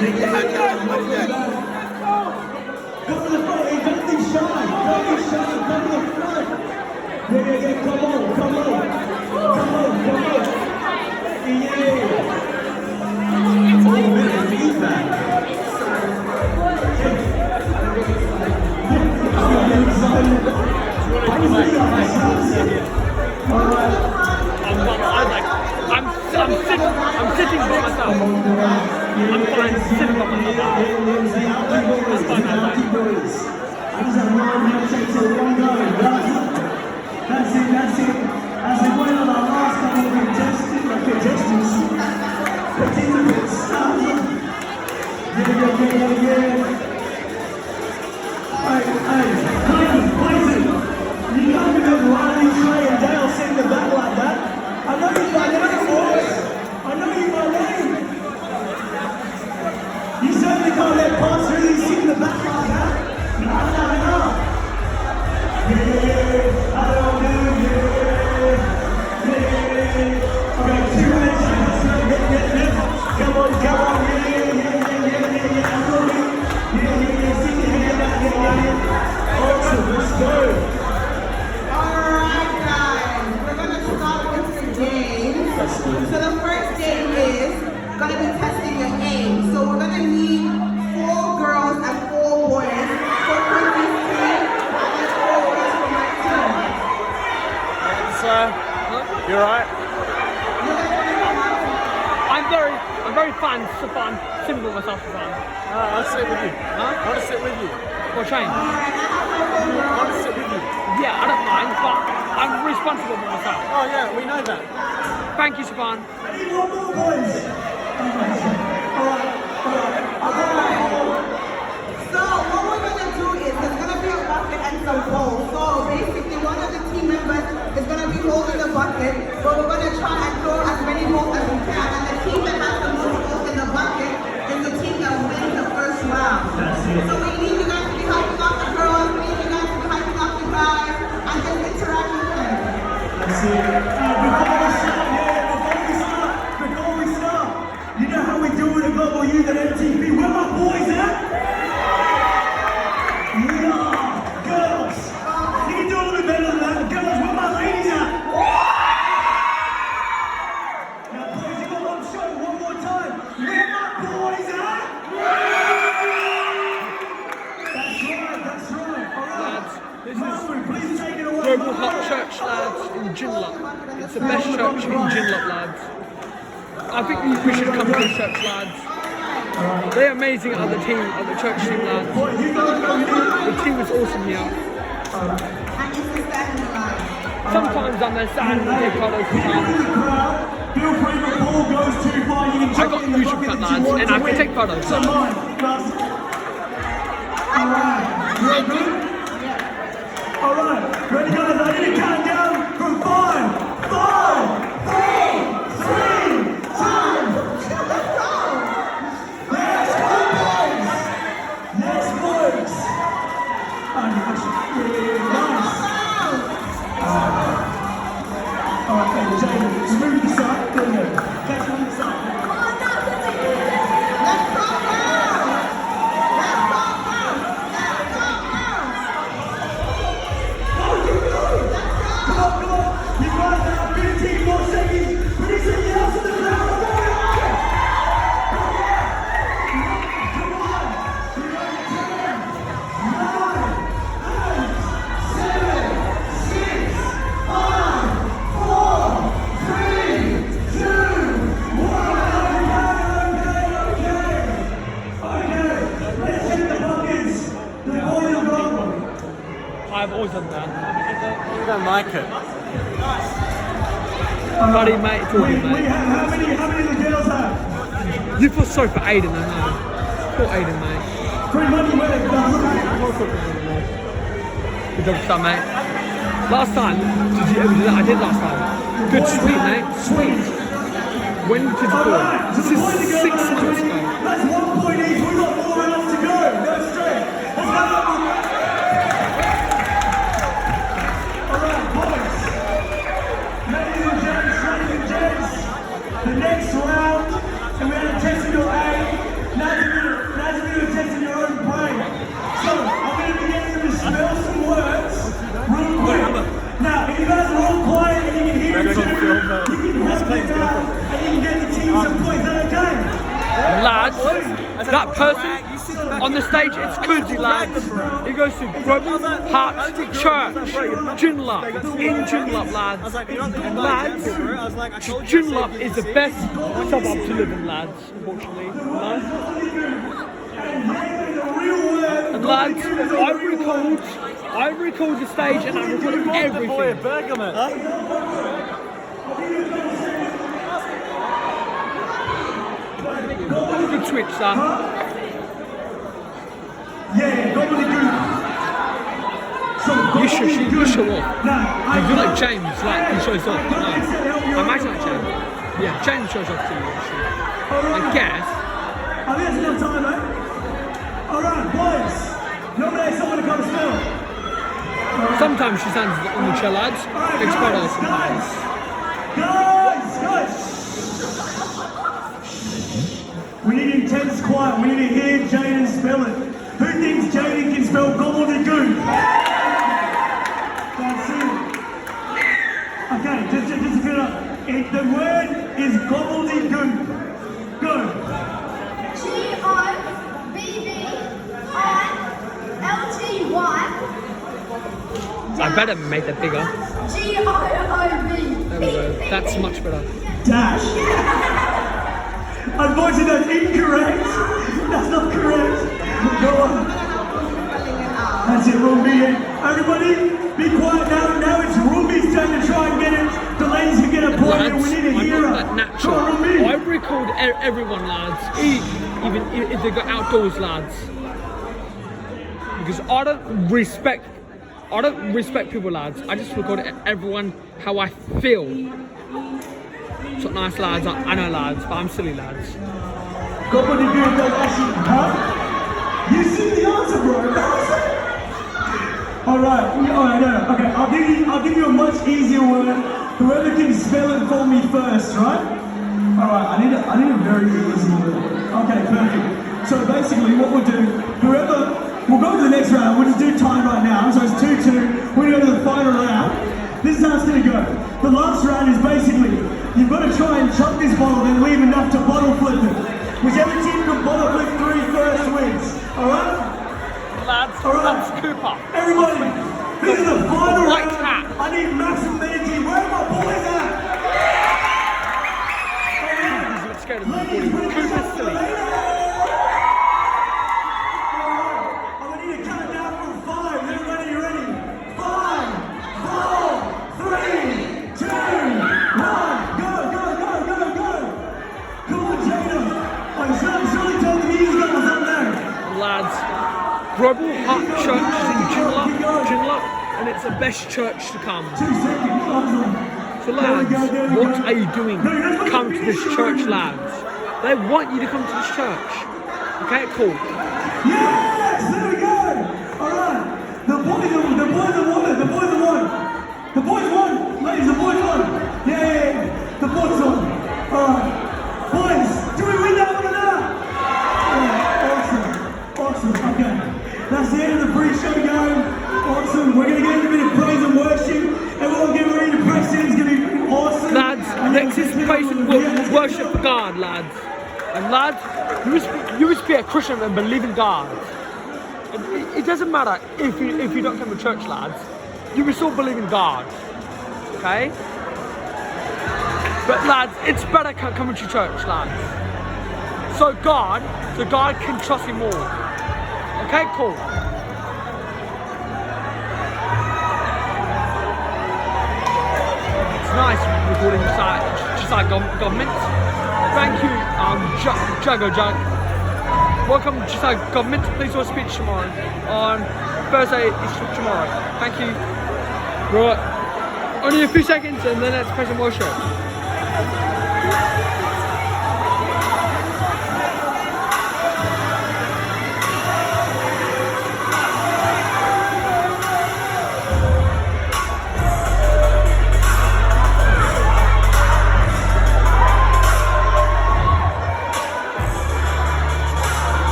Come to the front, hey, don't be shy. Don't be shy, come to the front. Yeah, come on. Come on. Yeah. Oh, man, feedback. I'm sitting by myself. I'm fine sitting by myself. I just have one handshake to one go. That's it. As we went on our last couple of participants. Poison. You can't remember Riley, Trey and Dale sitting in the back like that. I know you by name, boys. I know you by name. You certainly can't let parts really sit in the back like that. No. Yeah, I don't know, yeah. Okay, 2 minutes. Come on, yeah. Awesome, let's go. Alright guys, we're going to start with the games. So the first game is going to be testing your aim. So we're going to need 4 girls and 4 boys for Christmas team and 4 girls for my team. You alright? I'm very fun, sitting with myself for fun. I'll sit with you. Huh? I want to sit with you. Or train. I want to sit with you. Yeah, I don't mind, but I'm responsible for myself. Oh yeah, we know that. Thank you, Siobhan. I need one more, boys. So what we're going to do is there's going to be a bucket and some bowls. So basically one of the team members is going to be holding the bucket, but we're going to try and throw as many bowls as we can. And the team that has the most bowls in the bucket is the team that wins the first round. So we need you guys to be hyping up the girls, we need you guys to be hyping up the guys, and just interact with them. That's it. Before we start, you know how we do with the Global Youth at MTV? Where my boys at? Yeah, girls. You can do a little bit better than that. Girls, where my ladies at? Now, boys, you got one show one more time. Where my boys at? That's right. All right. Marvin, please take it away. Global Hot Church, lads, in Joondalup. It's the best church in Joondalup, lads. I think we should come to this church, lads. They're amazing at the church team, lads. The team is awesome here. Sometimes I'm there sad and take photos for time. Feel free if the ball goes too far, you can I jump got in the the YouTube bucket cut, that lads, you want and to I can win. take photos. Don't mind, guys. Alright, you all good? Alright, ready guys, I need to count down from 5, 4, 3, 2, let's go boys! Yes boys! Nice. Alright, okay, Jamie, just move to the side. There we go. Catch on the side. I've always done that. You don't like it. Buddy, mate, it's all good, mate. How many of the girls have? You feel sorry for Aiden, I know. Poor Aiden, mate. Pretty much where they go. Good job, son, mate. Last time, did you ever do that? I did last time. Good, sweet, mate. Sweet. When did you do it? This is 6 months ago. That's 1 point each. We've got 4 rounds to go. Go straight. Let's go. Alright, boys. Ladies and gents, the next round, and we're going to test your aim. Now lads, that person on the stage, it's Kuzi, lads. He goes to Global Heart Church, Joondalup, in Joondalup, lads. And lads, Joondalup is the best suburb to live in, lads, unfortunately. And lads, I recalled the stage and I recorded everything. Good switch, son. Yeah, gobbledygook. You show off. You feel like James, like he shows off. No. I imagine like James. Yeah, James shows off to you, actually. I guess. I think that's enough time, mate. Alright, boys. Nominate someone to come smell. Sometimes she stands on the chair, lads. It's better sometimes. Guys! We need intense quiet. We need to hear Jaden spell it. Who thinks Jaden can spell gobbledygook? That's it. Okay, just to fill it up. The word is gobbledygook. Go. Gobbledygook. I better make that bigger. G-O-O-B. There we go. That's much better. Dash. Unfortunately, that's incorrect. That's not correct. Go on. That's it, Rumbi. Everybody, be quiet now. Now it's Rumbi's turn to try and get it. The ladies can get a point and we need to hear her. That natural. I record everyone, lads. Even if they go outdoors, lads. Because I don't respect people, lads. I just record everyone how I feel. So nice, lads. I know, lads, but I'm silly, lads. Gobbledygook does actually, huh? You see the answer, bro. Alright, no. Okay, I'll give you a much easier word. Whoever can spell it for me first, right? Alright, I need a very easy word. Okay, perfect. So basically what we'll do, we'll go to the next round. We'll just do time right now. So it's 2-2. We're going to go to the final round. This is how it's going to go. The last round is basically, you've got to try and chuck this bottle and leave enough to bottle flip it. Whichever team can bottle flip 3 first wins. Alright? Lads, Alright. that's Cooper. Everybody, this is the final White round. hat. I need maximum energy. Where are my boys at? He's a bit scared of the recording. Cooper's silly. I'm gonna need to count down from 5. Everybody, you ready? 5, 4, 3, 2, 1. Go! Come on, Jada. I'm surely telling me he's got something there. Lads, Global Heart Church is in Joondalup, and it's the best church to come. 2 seconds. Awesome. So lads, what are you doing? Come to this church, lads. They want you to come to this church. Okay, cool. Yes! There we go! Alright. The boys have won. The boys won. Ladies, the boys won. Yeah. The boys won. Alright. Boys, do we win that one or not? Awesome. Okay. That's the end of the pre-show going. Awesome. We're going to get into a bit of praise and worship. Everyone get ready to press in. It's going to be awesome. Lads, next is praise and worship for God, lads. And lads, you must be a Christian and believe in God. It doesn't matter if you don't come to church, lads. You will still believe in God. Okay? But lads, it's better coming to church, lads. So God can trust you more. Okay, cool. It's nice recording just like government. Thank you, Jug. Welcome to just like government. Please do a speech tomorrow on Thursday. It's tomorrow. Thank you. Right. Only a few seconds, and then let's praise and worship.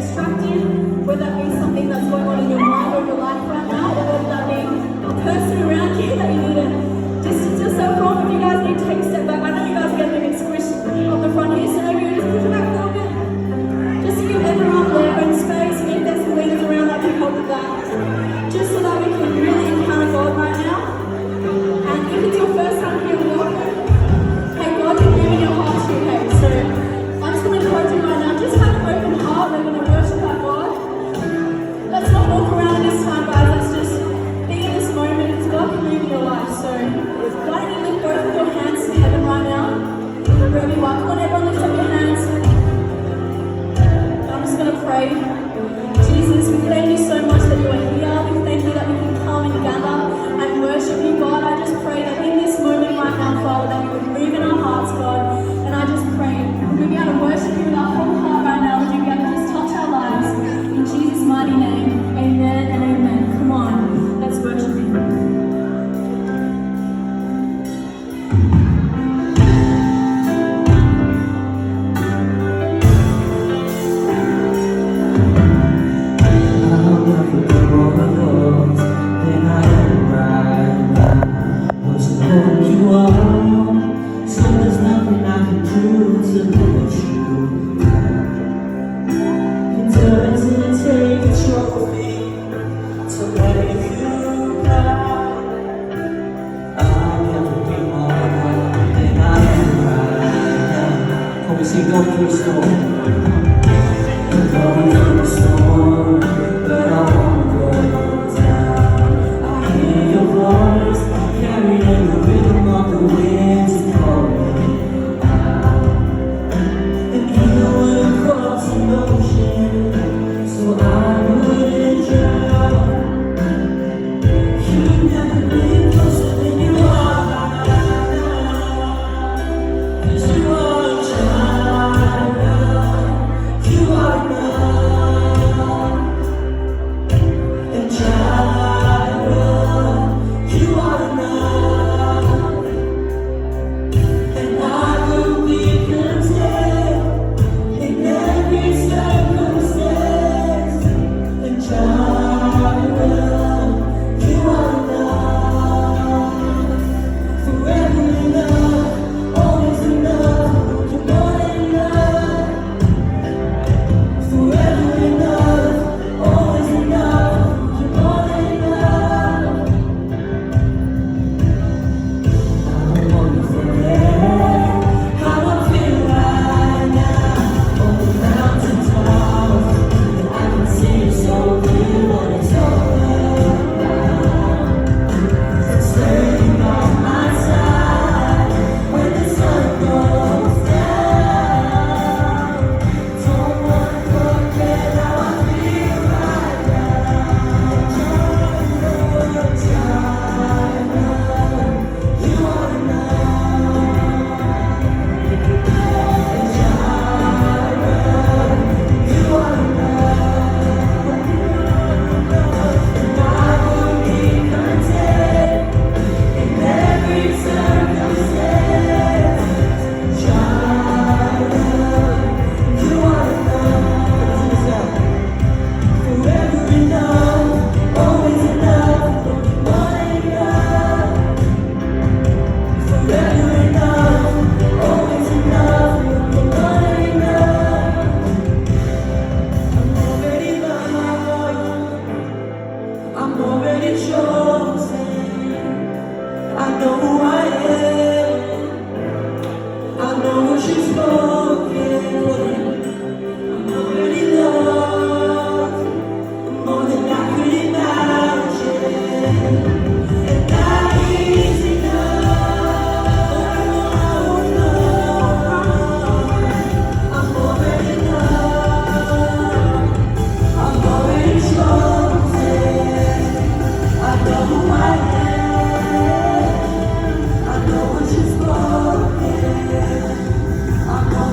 distracted, whether that be something that's going on in your mind or your life right now, or whether that be a person around you that you need to distance yourself from. If you guys need to take a step back, I know you guys are getting a bit squished on the front here, so maybe you just push it back a little bit. Just to give everyone their own space, and if there's some leaders around that can help with that. Just so that we can really encounter God right now. And if it's your first time here, welcome. Hey, God can move in your heart too, hey. So I'm just going to encourage you right now, just have an open heart. We're going to worship our God. Let's not walk around this time, guys. Let's just be in this moment because God can move in your life. So why don't you lift both of your hands to heaven right now? Wherever you are. Come on, everyone, lift up your hands. I'm just going to pray. Jesus, we thank you so much that you are here. We thank you that we can come and gather and worship you, God. I just pray that in this moment right now, Father, that you would move in our hearts, God. And I just pray we'll be able to worship you with our whole heart right now. Would you be able to just touch our lives? In Jesus' mighty name, amen and amen. Come on, let's worship you. I know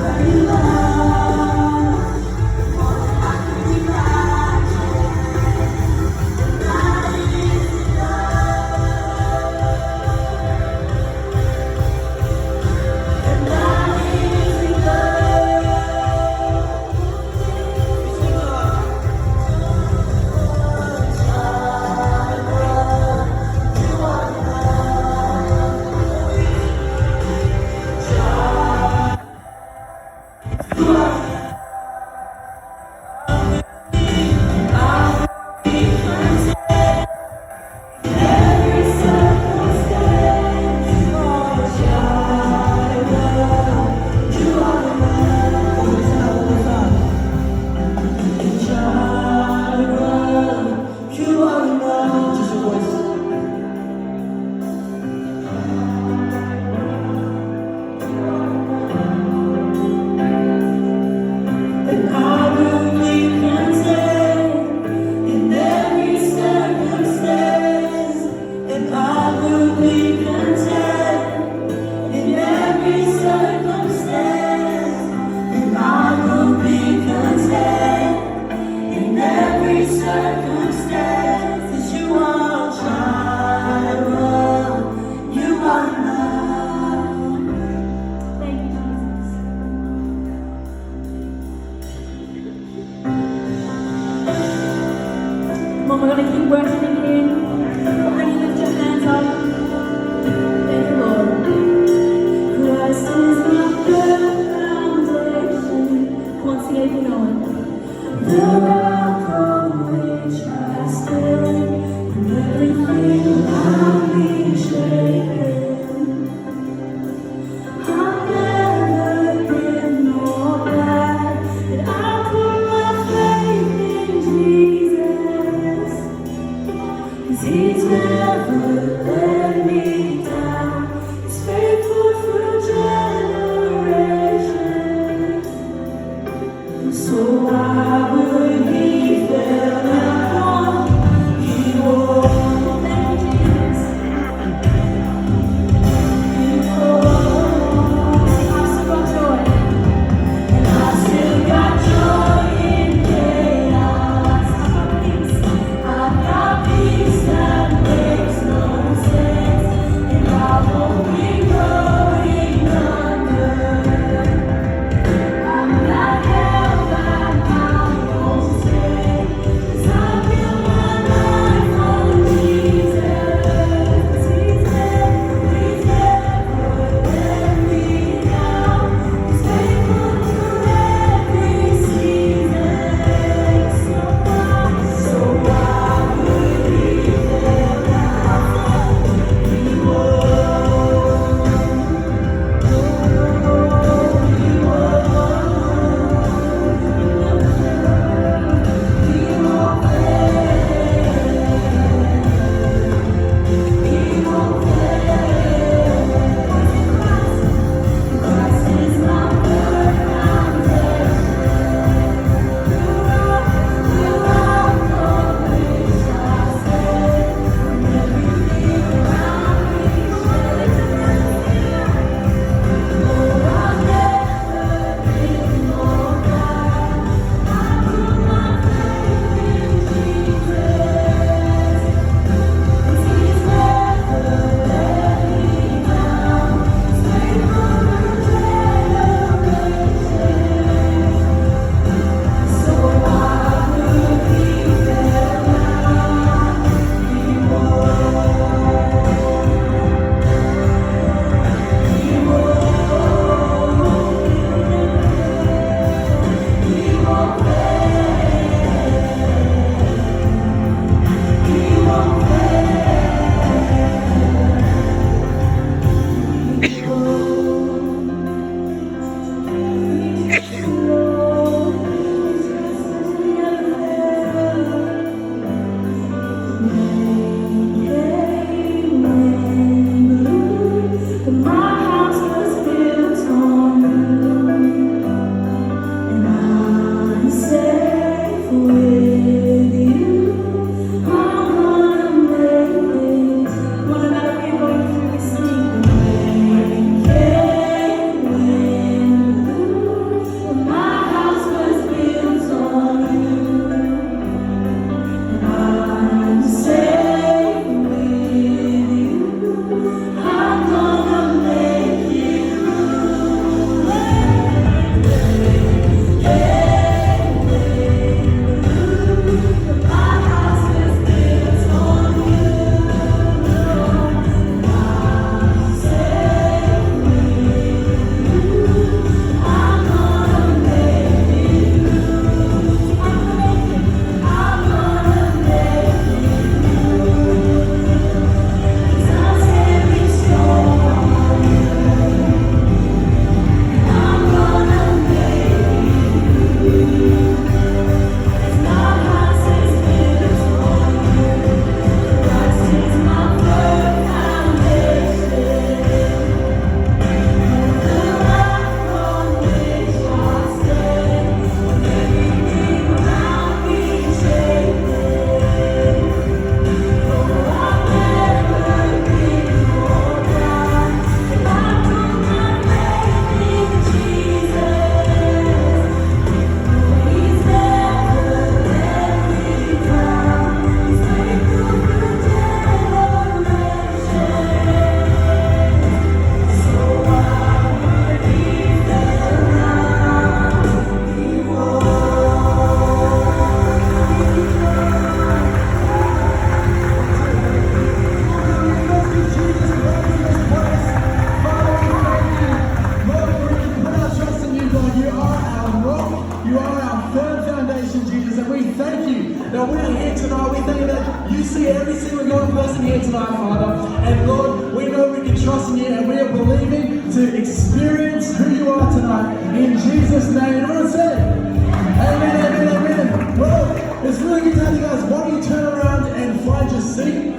we're going to keep worshiping Him. When you lift your hands up, thank you, Lord. Christ is my firm foundation. Come on, sing it if you know it. The rock on which I stand, and everything around me shaken. I've never been more glad that I put my faith in Jesus. 'Cause He's never let me down. He's faithful through generations. So I would give God, we are here tonight. We thank you that you see every single young person here tonight, Father. And Lord, we know we can trust in you, and we are believing to experience who you are tonight. In Jesus' name. Everyone say, amen, amen, amen. Well, it's really good to have you guys. Why don't you turn around and find your seat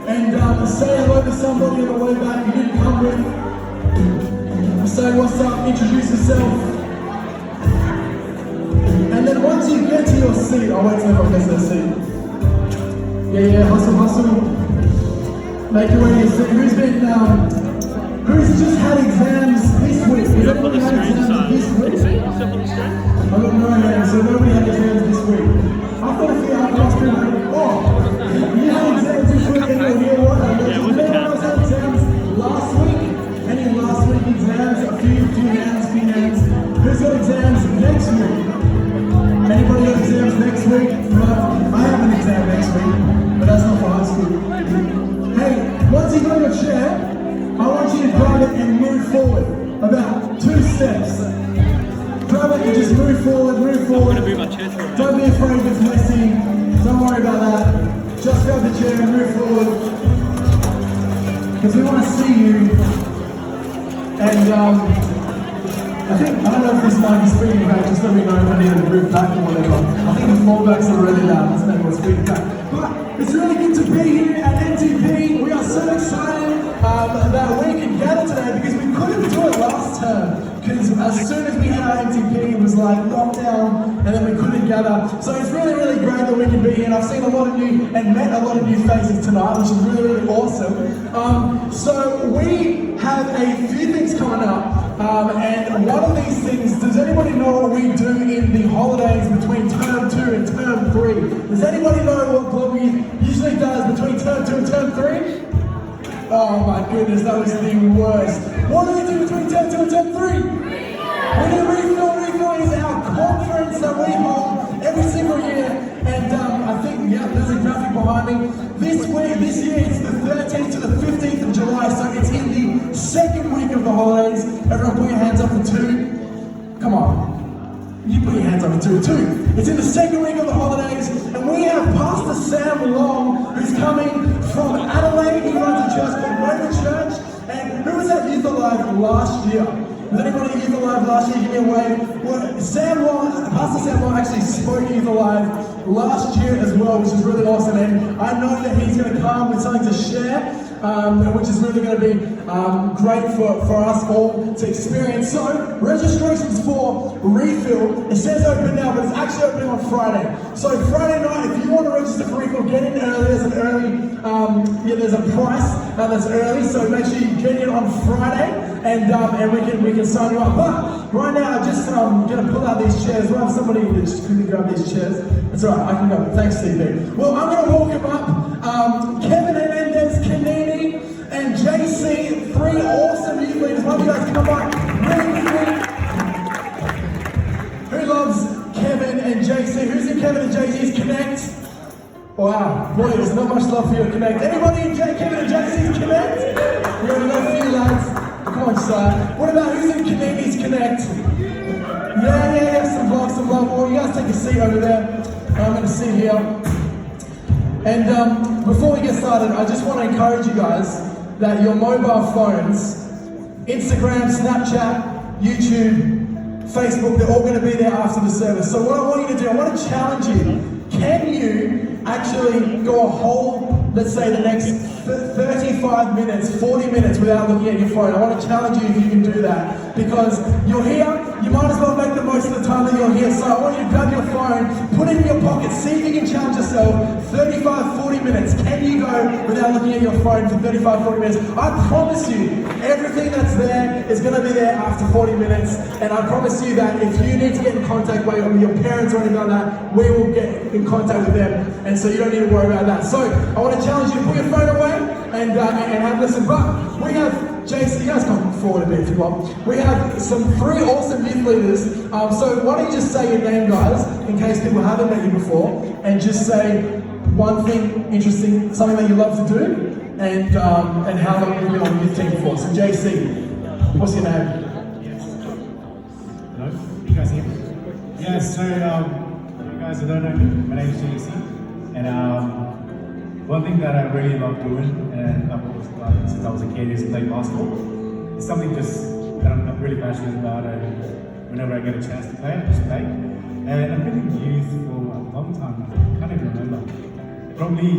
and say hello to somebody on the way back you didn't come with. Say what's up, introduce yourself. And then once you get to your seat, I'll wait till everyone gets their seat. Yeah, hustle, hustle. Make your way to your seat. Who's just had exams this week? Has anyone had exams this week? I got no hands, so nobody had exams this week. I've got a few hard people. Oh, you had exams this week and you're here, what? Anyone else had exams last week? Any last week exams? A few hands. Who's got exams next week? Anybody got exams next week? No, I have an exam next week, but that's not for high school. Hey, once you got your chair, I want you to grab it and move forward. About 2 steps. Grab it and just move forward. Don't be afraid if it's messy. Don't worry about that. Just grab the chair and move forward. Because we want to see you. And I don't know if this mic is speaking back, just let me know if I need to move back or whatever. I think the fallbacks are really loud, that's maybe what's speaking back. But it's really good to be here at NTP. We are so excited that we can gather today because we couldn't do it last term. Because as soon as we had our NTP, it was like lockdown and then we couldn't gather. So it's really, really great that we can be here. And I've seen a lot of new and met a lot of new faces tonight, which is really, really awesome. So we have a few things coming up. And one of these things, does anybody know what we do in the holidays between term 2 and term 3? Does anybody know what Globby usually does between term 2 and term 3? Oh my goodness, that was the worst. What do we do between term 2 and term 3? We do refill. Refill is our conference that we hold every single year. And I think, there's a graphic behind me. This year, it's the 13th to the 15th of July, so it's in the second week of the holidays. Everyone put your hands up for 2. Come on. You put your hands up for 2. It's in the second week of the holidays, and we have Pastor Sam Long, who's coming from Adelaide. He runs a church called Roman Church. And who was at Youth Alive last year? Was anybody at Youth Alive last year? Give me a wave. Well, Pastor Sam Long actually spoke at Youth Alive last year as well, which is really awesome. And I know that he's going to come with something to share, which is really going to be great for us all to experience. So, registrations for Refill, it says open now, but it's actually opening on Friday. So Friday night, if you want to register for Refill, get in early. There's an early, there's a price that's early, so make sure you get in on Friday, and we can sign you up. But right now, I'm just going to pull out these chairs. We'll have somebody that just quickly grab these chairs. That's all right, I can go. Thanks, TV. Well, I'm going to walk him up. Kevin Hernandez, Kanini, and JC, 3 awesome youth leaders. Love you guys, come on. Really quick. Who loves Kevin and JC? Who's in Kevin and JC's Connect? Wow, boy, there's not much love for you at Connect. Anybody in Kevin and JC's Connect? We got enough for you lads. Come on, side. What about who's in Kanini's Connect? Yeah, some love. Well, you guys take a seat over there. I'm going to sit here. And before we get started, I just want to encourage you guys that your mobile phones, Instagram, Snapchat, YouTube, Facebook, they're all going to be there after the service. So what I want you to do, I want to challenge you. Can you actually go a whole, let's say the next 35 minutes, 40 minutes without looking at your phone? I want to challenge you if you can do that. Because you're here, you might as well make the most of the time that you're here. So I want you to grab your phone, put it in your pocket, see if you can challenge yourself. 35, 40 minutes. Can you go without looking at your phone for 35, 40 minutes? I promise you, everything that's there is going to be there after 40 minutes. And I promise you that if you need to get in contact with your parents or anything like that, we will get in contact with them. And so you don't need to worry about that. So I want to challenge you to put your phone away and have a listen. But we have Jason, you guys come forward a bit if you want. We have some 3 awesome youth leaders. So why don't you just say your name, guys, in case people haven't met you before, and just say one thing interesting, something that you love to do, and how long you've been on the youth team for. So JC, what's your name? Hello, you guys hear me? Yeah, so you guys who don't know me, my name is JC. And one thing that I really love doing, and I've always done since I was a kid, is play basketball. It's something just that I'm really passionate about, and whenever I get a chance to play, I just play. And I've been in youth for a long time. I can't even remember. Probably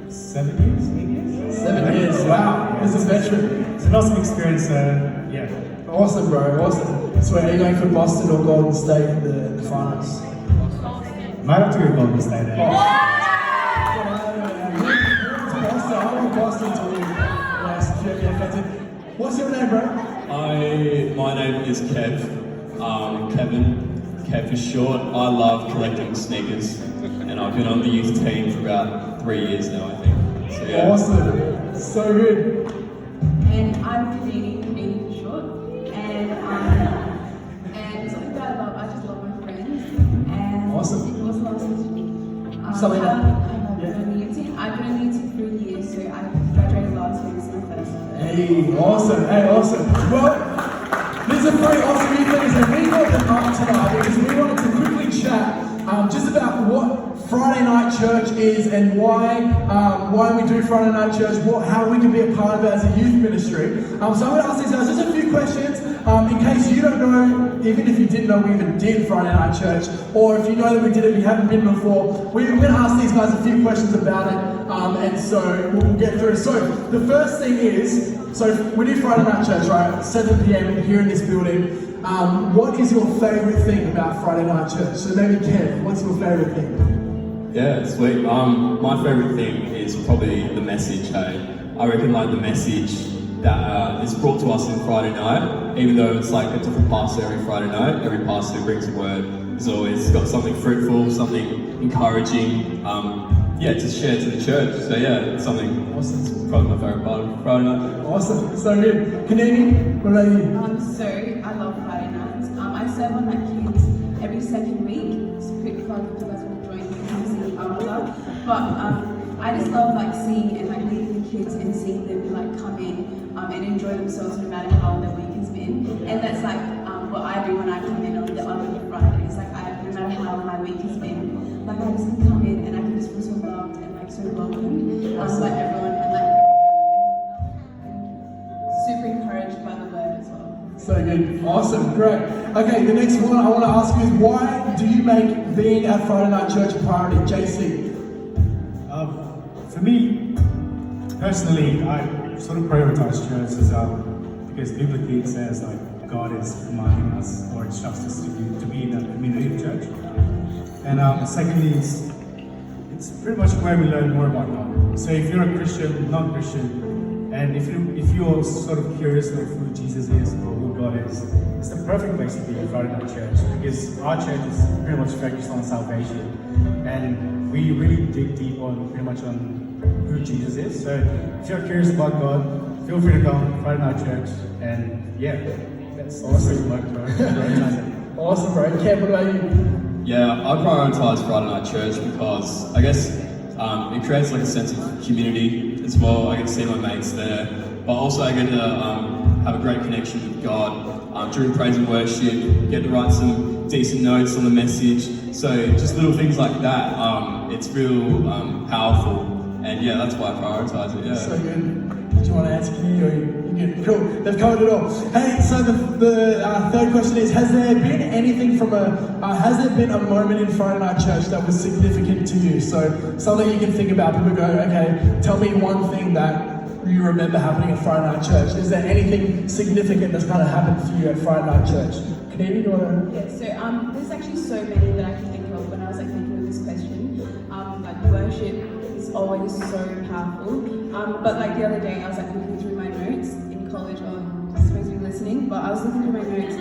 7 years, 8 years? 7 years, wow, as a veteran. It's an awesome experience, yeah. Awesome, bro, awesome. So are you going for Boston or Golden State in the finals? Might have to go Golden State there. Boston, I want Boston to win. Yes, yeah, affected. What's your name, bro? My name is Kev, Kevin. Kev for short. I love collecting sneakers, and I've been on the youth team for about 3 years now, I think. So yeah. Awesome, so good. And I'm Canadian for short. And something that I love, I just love my friends. And Awesome. what's the last thing? Something that- I've been on the youth team. I've been on the youth team for a year, so I graduated last week, so my first. Hey, awesome, hey, awesome. Well, these are three awesome new things, and we got them up tonight because we wanted to quickly chat just about what Friday night church is and why we do Friday night church, how we can be a part of it as a youth ministry. So I'm going to ask these guys just a few questions in case you don't know, even if you didn't know we even did Friday night church, or if you know that we did it, but you haven't been before. We're going to ask these guys a few questions about it, and so we'll get through. So the first thing is, so we do Friday night church, right? 7 p.m. here in this building. What is your favourite thing about Friday night church? So maybe Kev, what's your favourite thing? Yeah, sweet. My favourite thing is probably the message, hey. I reckon like the message that is brought to us on Friday night, even though it's like a different pastor every Friday night, every pastor brings a word. It's always got something fruitful, something encouraging, to share to the church. So yeah, it's something, it's probably my favourite part of Friday night. Awesome, so good. Kanini, what about you? So I love Friday nights. I serve on like kids every second week. It's a quick plug if you guys want to join me after. But I just love like seeing and like leading the kids and seeing them like come in and enjoy themselves no matter how their week has been. And that's like what I do when I come in on the other Fridays. Like no matter how my week has been, like I just can come in and I can just feel so loved and like so welcomed by everyone and like super encouraged by the word as well. So good, awesome, great. Okay, the next one I want to ask you is why do you make being at Friday night church a priority? JC? For me, personally, I sort of prioritize church as because biblically it says like God is commanding us or instructs us to be in a community of church. And secondly, it's pretty much where we learn more about God. So if you're a Christian, non-Christian, and if you're sort of curious of who Jesus is or who God is, it's the perfect place to be in Friday night church because our church is pretty much focused on salvation, and we really dig deep on pretty much on who Jesus is. So if you're curious about God, feel free to come Friday night church, and yeah, that's awesome. Awesome, bro. Kev, what about you? Yeah, I prioritise Friday night church because I guess it creates like a sense of community as well. I get to see my mates there, but also I get to have a great connection with God during praise and worship, get to write some decent notes on the message. So just little things like that, it's real powerful, and yeah, that's why I prioritise it, yeah. So good. Do you want to answer? Can you good? Cool. They've covered it all. Hey, so the third question is: has there been anything from has there been a moment in Friday night church that was significant to you? So something you can think about. People go, okay, tell me one thing that you remember happening at Friday night church. Is there anything significant that's kind of happened for you at Friday night church? Canadian, do you want to? Yeah. So there's actually so many that I can think of when I was like thinking of this question. Like worship is always so powerful. But like the other day, I was like looking through my notes in college, or supposed to be listening, but I was looking through my notes,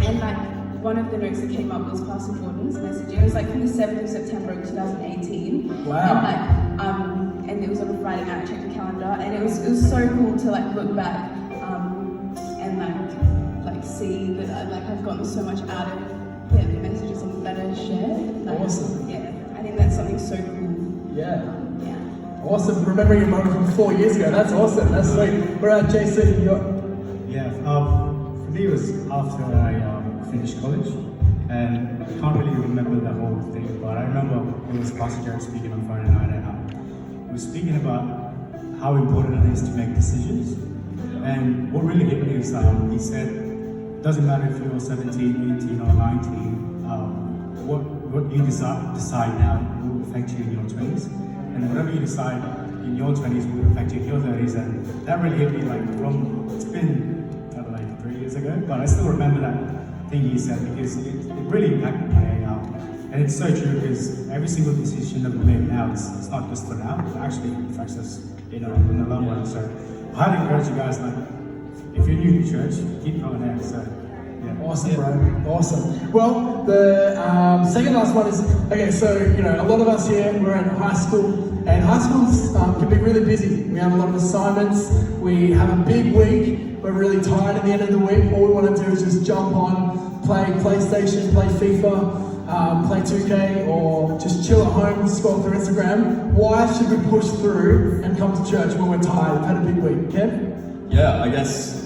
and like one of the notes that came up was Pastor Gordon's message. It was like from the 7th of September of 2018. Wow. And like, and it was on a Friday night. I checked the calendar, and it was so cool to like look back, and like see that I've gotten so much out of the messages that I shared. Like, awesome. Yeah, I think that's something so cool. Yeah. Yeah. Awesome. Remembering a moment from 4 years ago. That's awesome. That's sweet. We're at JC. Yeah, for me it was after I finished college, And I can't really remember the whole thing, but I remember it was Pastor Jared speaking on Friday night, and he was speaking about how important it is to make decisions. And what really hit me is he said, doesn't matter if you're 17, 18, or 19, what you decide now will affect you in your 20s. And whatever you decide in your 20s will affect you in your 30s. And that really hit me it's been, I don't know, like 3 years ago, but I still remember that thing he said because it really impacted me. And it's so true because every single decision that we make now, it's not just for now, it actually affects us, in the long run. So I highly encourage you guys, if you're new to church, keep going there. So yeah. Awesome, bro. Awesome. Well, the second last one is, okay, so, a lot of us here, we're in high school, and high schools can be really busy. We have a lot of assignments, we have a big week, we're really tired at the end of the week. All we want to do is just jump on, play PlayStation, play FIFA, play 2K, or just chill at home, scroll through Instagram. Why should we push through and come to church when we're tired? We've had a big week. Kev? Yeah, I guess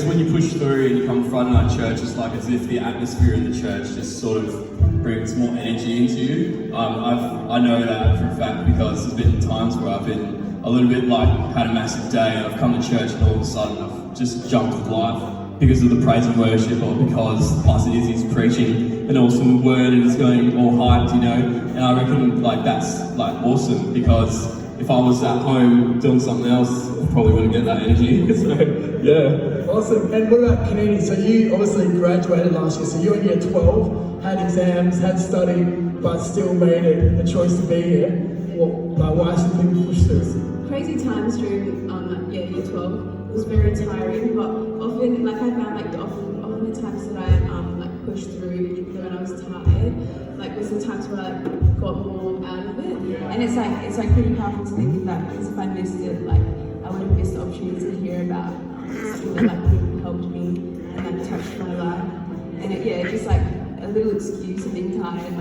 when you push through and you come to Friday night church, it's like as if the atmosphere in the church just sort of brings more energy into you. I know that for a fact because there's been times where I've been a little bit had a massive day and I've come to church and all of a sudden I've just jumped with life because of the praise and worship or because Pastor Izzy's preaching an awesome word and it's going all hyped, And I reckon that's awesome because if I was at home doing something else, I probably wouldn't get that energy. So, yeah. Awesome. And what about community? So you obviously graduated last year. So you in year 12, had exams, had study, but still made a choice to be here. Why should people push through? Crazy times during year 12. It was very tiring, but often I found often the times that I pushed through, even when I was tired, was the times where I got more out of it. And it's pretty powerful to think of that because if I missed it, I would have missed the opportunity to hear about something that really helped me and touched my life. And it's just a little excuse of being tired.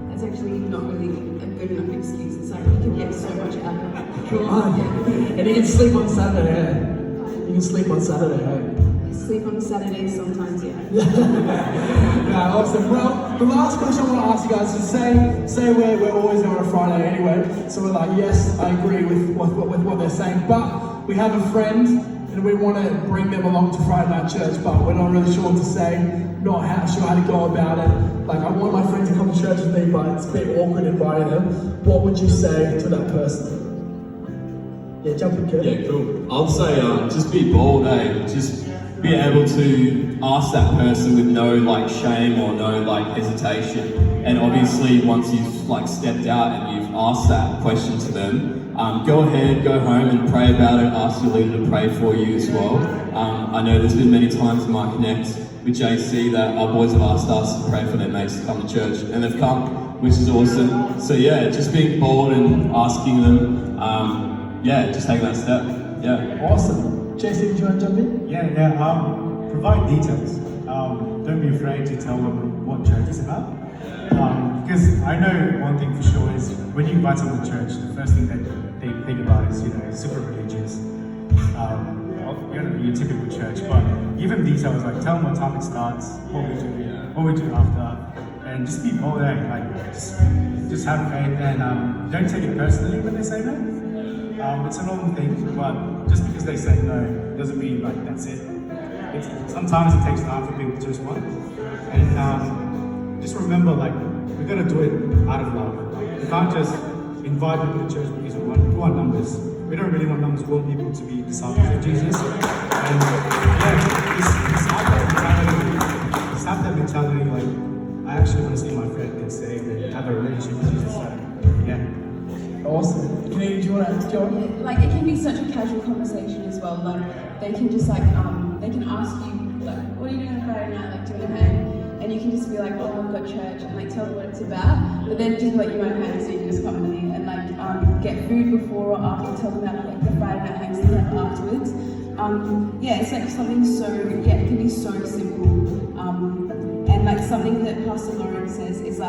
That's actually not really a good enough excuse. It's you can get so much out of it. Come on. And you can sleep on Saturday, You can sleep on Saturday, Sleep on Saturdays sometimes, yeah. Yeah, awesome. Well, the last question I want to ask you guys is say we're always there on a Friday anyway. So we're yes, I agree with what they're saying, but we have a friend and we want to bring them along to Friday night church, but we're not really sure what to say, not sure how to go about it. I want my friend to come to church with me, but it's a bit awkward inviting them. What would you say to that person? Yeah, jump in, Kurt. Yeah, cool. I'd say just be bold, Just be able to ask that person with no shame or no hesitation. And obviously once you've stepped out and you've asked that question to them, go ahead, go home and pray about it, ask your leader to pray for you as well. I know there's been many times in my Connect with JC that our boys have asked us to pray for their mates to come to church and they've come, which is awesome. So yeah, just being bold and asking them, just taking that step. Yeah. Awesome. JC, do you want to jump in? Yeah. Provide details. Don't be afraid to tell them what church is about. Because I know one thing for sure is when you invite someone to church, the first thing that they think about is, super religious. Your typical church. But give them details, tell them what time it starts, what we do after, and just be bold, just have faith and don't take it personally when they say no. It's a normal thing, but just because they say no doesn't mean that's it. Sometimes it takes time for people to respond, and just remember we gotta do it out of love. We can't just invite people to church because we want numbers. We don't really want numbers. We want people to be disciples of Jesus, and just have that mentality. I actually want to see my friend get saved and have a relationship with Jesus. Awesome. Do you want to join? It can be such a casual conversation as well. They can just they can ask you what are you doing on Friday night? Do you want to hang? And you can just be I've got church and tell them what it's about. But then just you won't hang, so you can just come with me and get food before or after. Tell them about the Friday night hangs they have afterwards. It's something so it can be so simple. And something that Pastor Lauren says is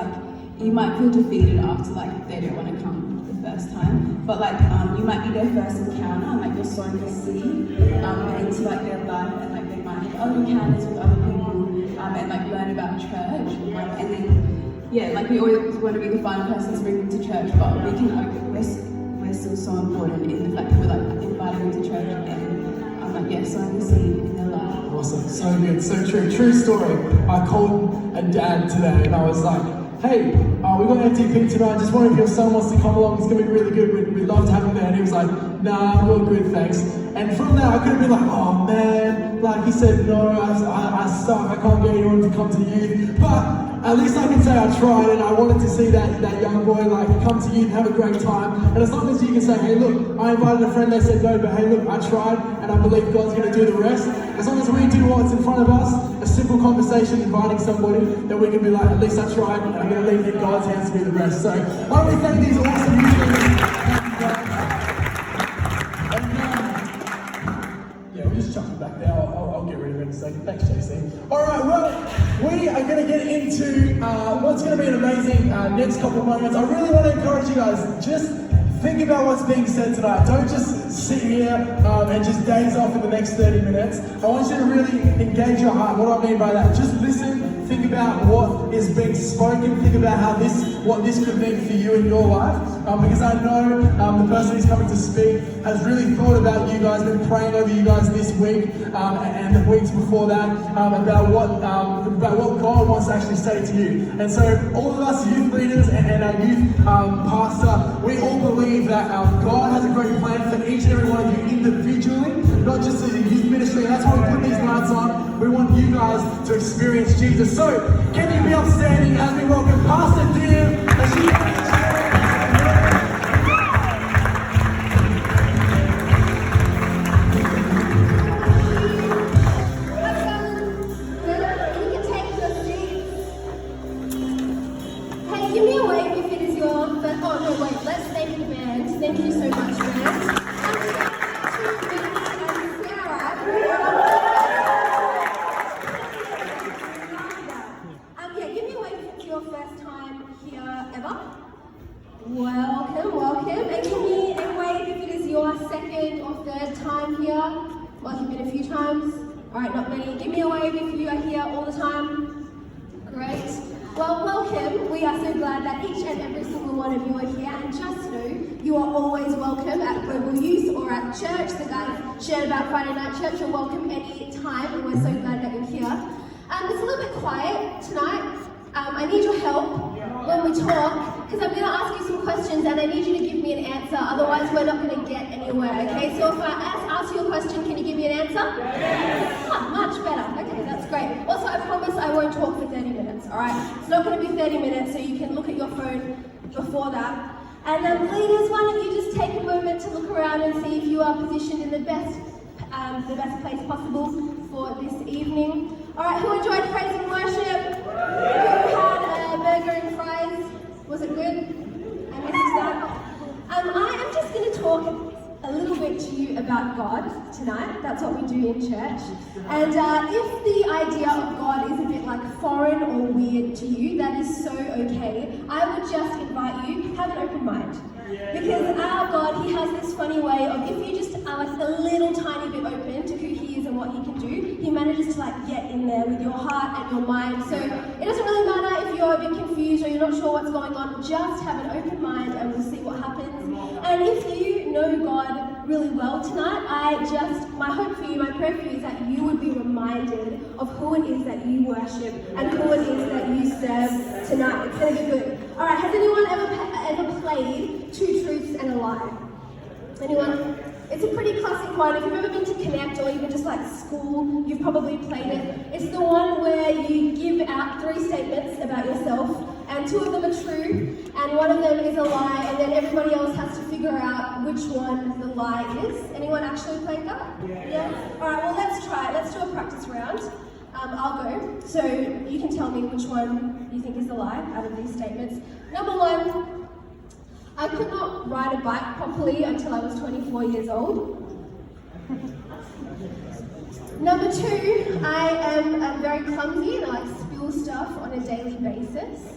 you might feel defeated after they don't want to come first time, but you might be their first encounter and you're sowing a seed into their life and they might have other encounters with other people and learn about church we always want to be the fun persons bringing them to church, but we can we're still so important in the fact that we're like inviting them to church and yeah, sowing the seed in their life. Awesome, so good, so true. True story. I called a dad today and I was like, hey, we got MTP tonight, just wondering if your son wants to come along, it's going to be really good, we'd love to have him there. And he was like, nah, we're all good, thanks. And from there I could have been like, oh man, like he said, no, I suck, I can't get anyone to come to youth. But at least I can say I tried, and I wanted to see that young boy like come to youth and have a great time. And as long as you can say, hey look, I invited a friend, they said no, but hey look, I tried, and I believe God's going to do the rest. As long as we do what's in front of us, a simple conversation, inviting somebody, then we can be like, at least I tried, and I'm going to leave it in God's hands to do the rest. So why don't we thank these awesome youth leaders. Yeah, we'll just chuck it back there. I'll get rid of it in a second. Thanks, JC. All right, well, we are going to get into what's going to be an amazing next couple of moments. I really want to encourage you guys, just think about what's being said tonight. Don't just sit here and just daze off in the next 30 minutes. I want you to really engage your heart. What do I mean by that? Just listen, think about what is being spoken, think about how what this could mean for you in your life. Because I know the person who's coming to speak has really thought about you guys, been praying over you guys this week and the weeks before that about what God wants to actually say to you. And so all of us youth leaders and our youth pastor, we all believe that God has a great plan for each and every one of you individually, not just as a youth ministry. And that's why we put these nights on. We want you guys to experience Jesus. So can you be upstanding as we welcome Pastor Dim as she Thank you so much, friends. Yeah, give me a wave if it's your first time here ever. Welcome. And give me a wave if it is your second or third time here. Well, you've been a few times. All right, not many. Give me a wave if you are here all the time. Great. Well, welcome. We are so glad that each and every single one of you are here, and just know you are always welcome at Global Youth or at church. The guys shared about Friday night church. You're welcome any time, and we're so glad that you're here. It's a little bit quiet tonight. I need your help when we talk, because I'm going to ask you some questions and I need you to give me an answer, otherwise we're not going to get anywhere, okay? So if I ask you a question, can you give me an answer? Yes. Much better. Okay, that's great. Also, I promise I won't talk for 30 minutes, alright? It's not going to be 30 minutes, so you can look at your phone before that. And leaders, why don't you just take a moment to look around and see if you are positioned in the best place possible for this evening. Alright, who enjoyed praise and worship? Who had a burger and fries? Was it good? I missed that. I am just going to talk a little bit to you about God tonight. That's what we do in church. And if the idea of God is a bit like foreign or weird to you, that is so okay. I would just invite you, have an open mind. Because our God, He has this funny way of, if you just are like a little tiny bit open to who He is and what He can do, He manages to like get in there with your heart and your mind. So it doesn't really matter if you're a bit confused or you're not sure what's going on, just have an open mind and we'll see what happens. And if you know God really well tonight, my hope for you, my prayer for you is that you would be reminded of who it is that you worship and who it is that you serve tonight. It's going to be good. Alright, has anyone ever played Two Truths and a Lie? Anyone? It's a pretty classic one. If you've ever been to Connect or even just like school, you've probably played it. It's the one where you give out 3 statements about yourself, and 2 of them are true, and 1 of them is a lie, and then everybody else has to figure out which one the lie is. Anyone actually played that? Yeah? Alright, well let's try it. Let's do a practice round. I'll go, so you can tell me which one you think is the lie out of these statements. Number 1, I could not ride a bike properly until I was 24 years old. Number 2, I am very clumsy and I like spill stuff on a daily basis.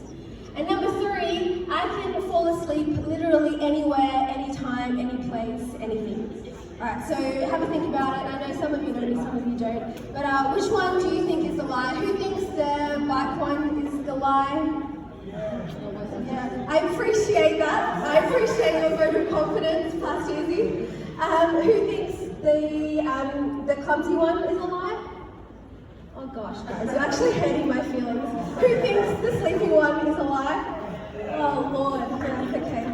And number 3, I can fall asleep literally anywhere, anytime, any place, anything. Alright, so have a think about it. I know some of you know me, some of you don't. But which one do you think is the lie? Who thinks the bike one is the lie? Yeah, I appreciate that. I appreciate your vote of confidence, Pastor Izzy. Who thinks the clumsy one is a lie? Oh gosh, guys, you're actually hurting my feelings. Who thinks the sleeping one is a lie? Oh Lord, yeah, okay.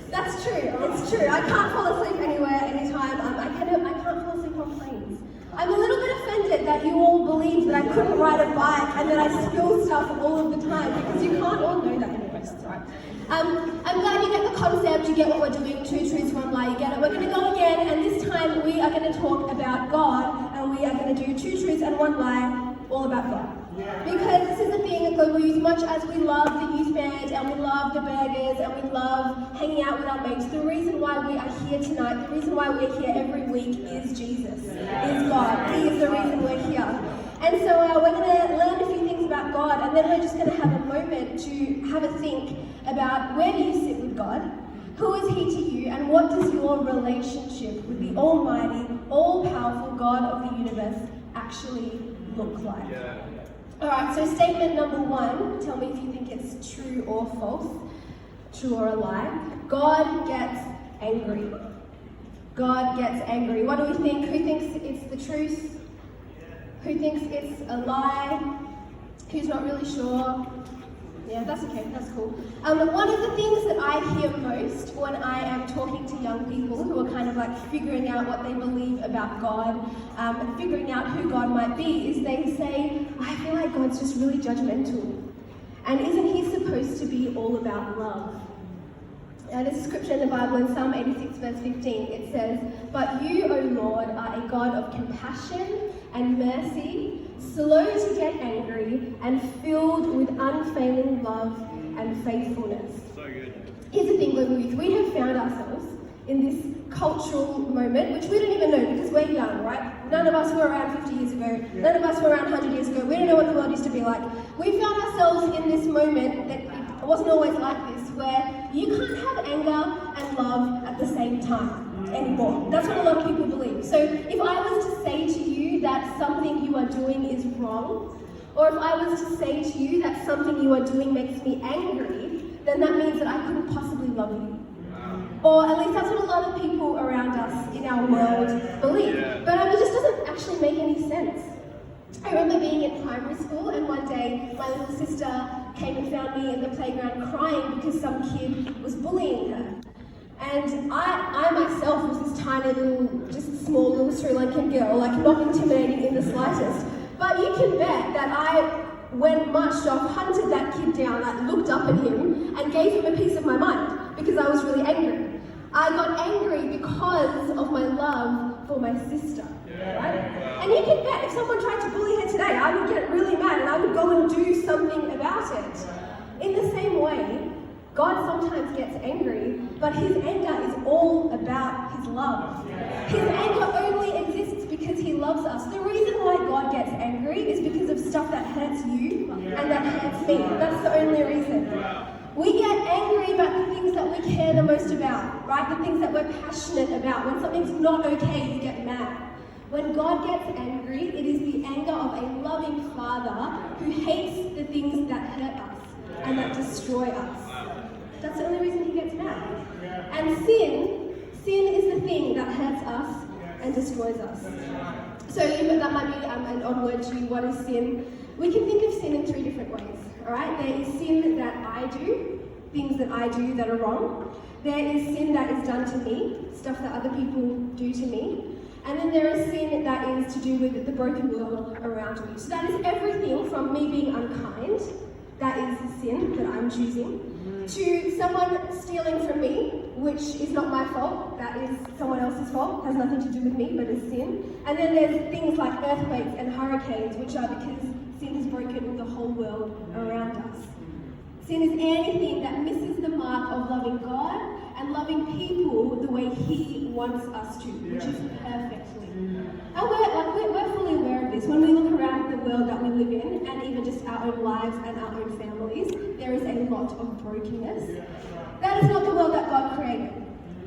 That's true, it's true. I can't fall asleep anywhere, anytime. I can't fall asleep on planes. I'm a little bit offended that you all believe that I couldn't ride a bike and that I spill stuff all of the time, because you can't all know that anyway, so right. I'm glad you get the concept, you get what we're doing, 2 truths, 1 lie, you get it. We're going to go again, and this time we are going to talk about God, and we are going to do 2 truths and 1 lie, all about God. Because this is the thing at Global Youth, much as we love the youth band and we love the burgers and we love hanging out with our mates, the reason why we are here tonight, the reason why we're here every week is Jesus, is God. He is the reason we're here. And so we're going to learn a few things about God, and then we're just going to have a moment to have a think about where do you sit with God, who is He to you, and what does your relationship with the Almighty, all-powerful God of the universe actually look like? Alright, so statement number 1, tell me if you think it's true or false, true or a lie. God gets angry. God gets angry. What do we think? Who thinks it's the truth? Who thinks it's a lie? Who's not really sure? Yeah, that's okay, that's cool. One of the things that I hear most when I am talking to young people who are kind of like figuring out what they believe about God, figuring out who God might be, is they say, I feel like God's just really judgmental. And isn't He supposed to be all about love? There's a scripture in the Bible in Psalm 86 verse 15. It says, but you, O Lord, are a God of compassion and mercy, slow to get angry, and filled with unfailing love and faithfulness. So good. Here's the thing, Global Youth, we have found ourselves in this cultural moment, which we don't even know because we're young, right? None of us were around 50 years ago, none of us were around 100 years ago, we don't know what the world used to be like. We found ourselves in this moment that it wasn't always like this, where you can't have anger and love at the same time anymore. That's what a lot of people believe. So if I was to say to you that something you are doing is wrong, or if I was to say to you that something you are doing makes me angry, then that means that I couldn't possibly love you. Or at least that's what a lot of people around us in our world believe. But it just doesn't actually make any sense. I remember being in primary school, and one day my little sister came and found me in the playground crying because some kid was bullying her. And I myself was this tiny little, just small little Sri Lankan girl, like not intimidating in the slightest. But you can bet that I marched off, hunted that kid down, like looked up at him and gave him a piece of my mind because I was really angry. I got angry because of my love for my sister, right? And you can bet if someone tried to bully her today, I would get really mad and I would go and do something about it. In the same way, God sometimes gets angry, but His anger is all about His love. His anger only exists because He loves us. The reason why God gets angry is because of stuff that hurts you and that hurts me. That's the only reason. We get angry about the things that we care the most about, right? The things that we're passionate about. When something's not okay, you get mad. When God gets angry, it is the anger of a loving Father who hates the things that hurt us and that destroy us. That's the only reason He gets mad. And sin is the thing that hurts us and destroys us. So that might be an odd word to you. What is sin? We can think of sin in 3 different ways. All right, there is sin that I do, things that I do that are wrong. There is sin that is done to me, stuff that other people do to me. And then there is sin that is to do with the broken world around me. So that is everything from me being unkind, that is sin that I'm choosing, to someone stealing from me, which is not my fault, that is someone else's fault, has nothing to do with me, but is sin. And then there's things like earthquakes and hurricanes, which are because sin has broken the whole world around us. Sin is anything that misses the mark of loving God and loving people the way He wants us to, which is perfectly. And we're fully aware of this. When we look around the world that we live in, and even just our own lives and our own families, there is a lot of brokenness. That is not the world that God created.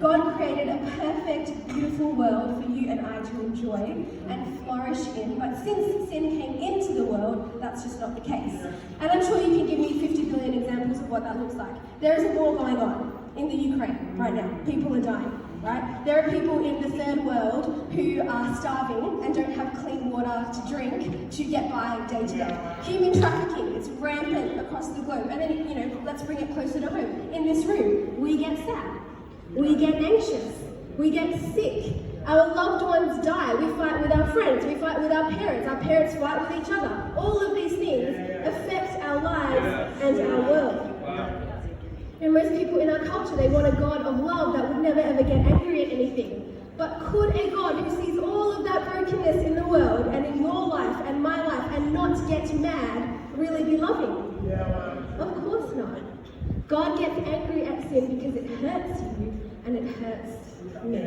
God created a perfect, beautiful world for you and I to enjoy and flourish in. But since sin came into the world, that's just not the case. And I'm sure you can give me 50 billion examples what that looks like. There is a war going on in the Ukraine right now. People are dying, right? There are people in the third world who are starving and don't have clean water to drink to get by day to day. Human trafficking is rampant across the globe. And then, you know, let's bring it closer to home. In this room, we get sad. We get anxious. We get sick. Our loved ones die. We fight with our friends. We fight with our parents. Our parents fight with each other. All of these things affect our lives and our world. And most people in our culture, they want a God of love that would never ever get angry at anything. But could a God who sees all of that brokenness in the world and in your life and my life and not get mad really be loving? Of course not. God gets angry at sin because it hurts you and it hurts me.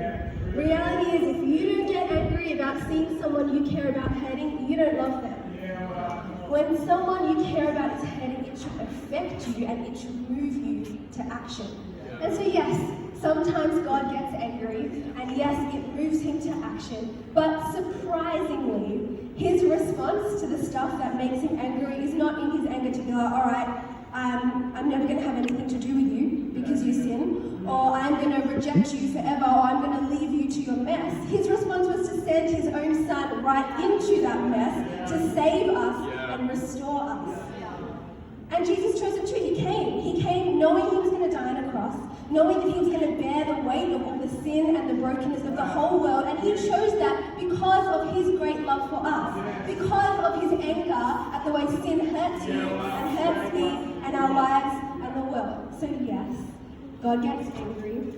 Reality is, if you don't get angry about seeing someone you care about hurting, you don't love them. When someone you care about is hurting, it should affect you and it should move you to action. And so yes, sometimes God gets angry, and yes, it moves him to action, but surprisingly, his response to the stuff that makes him angry is not in his anger to be like, all right, I'm never going to have anything to do with you because you sin, or I'm going to reject you forever, or I'm going to leave you to your mess. His response was to send his own son right into that mess to save us and restore us. And Jesus chose it too. He came knowing he was going to die on a cross, knowing that he was going to bear the weight of all the sin and the brokenness of the whole world, and he chose that because of his great love for us, because of his anger at the way sin hurts you and hurts me and our lives and the world. So yes, God gets angry,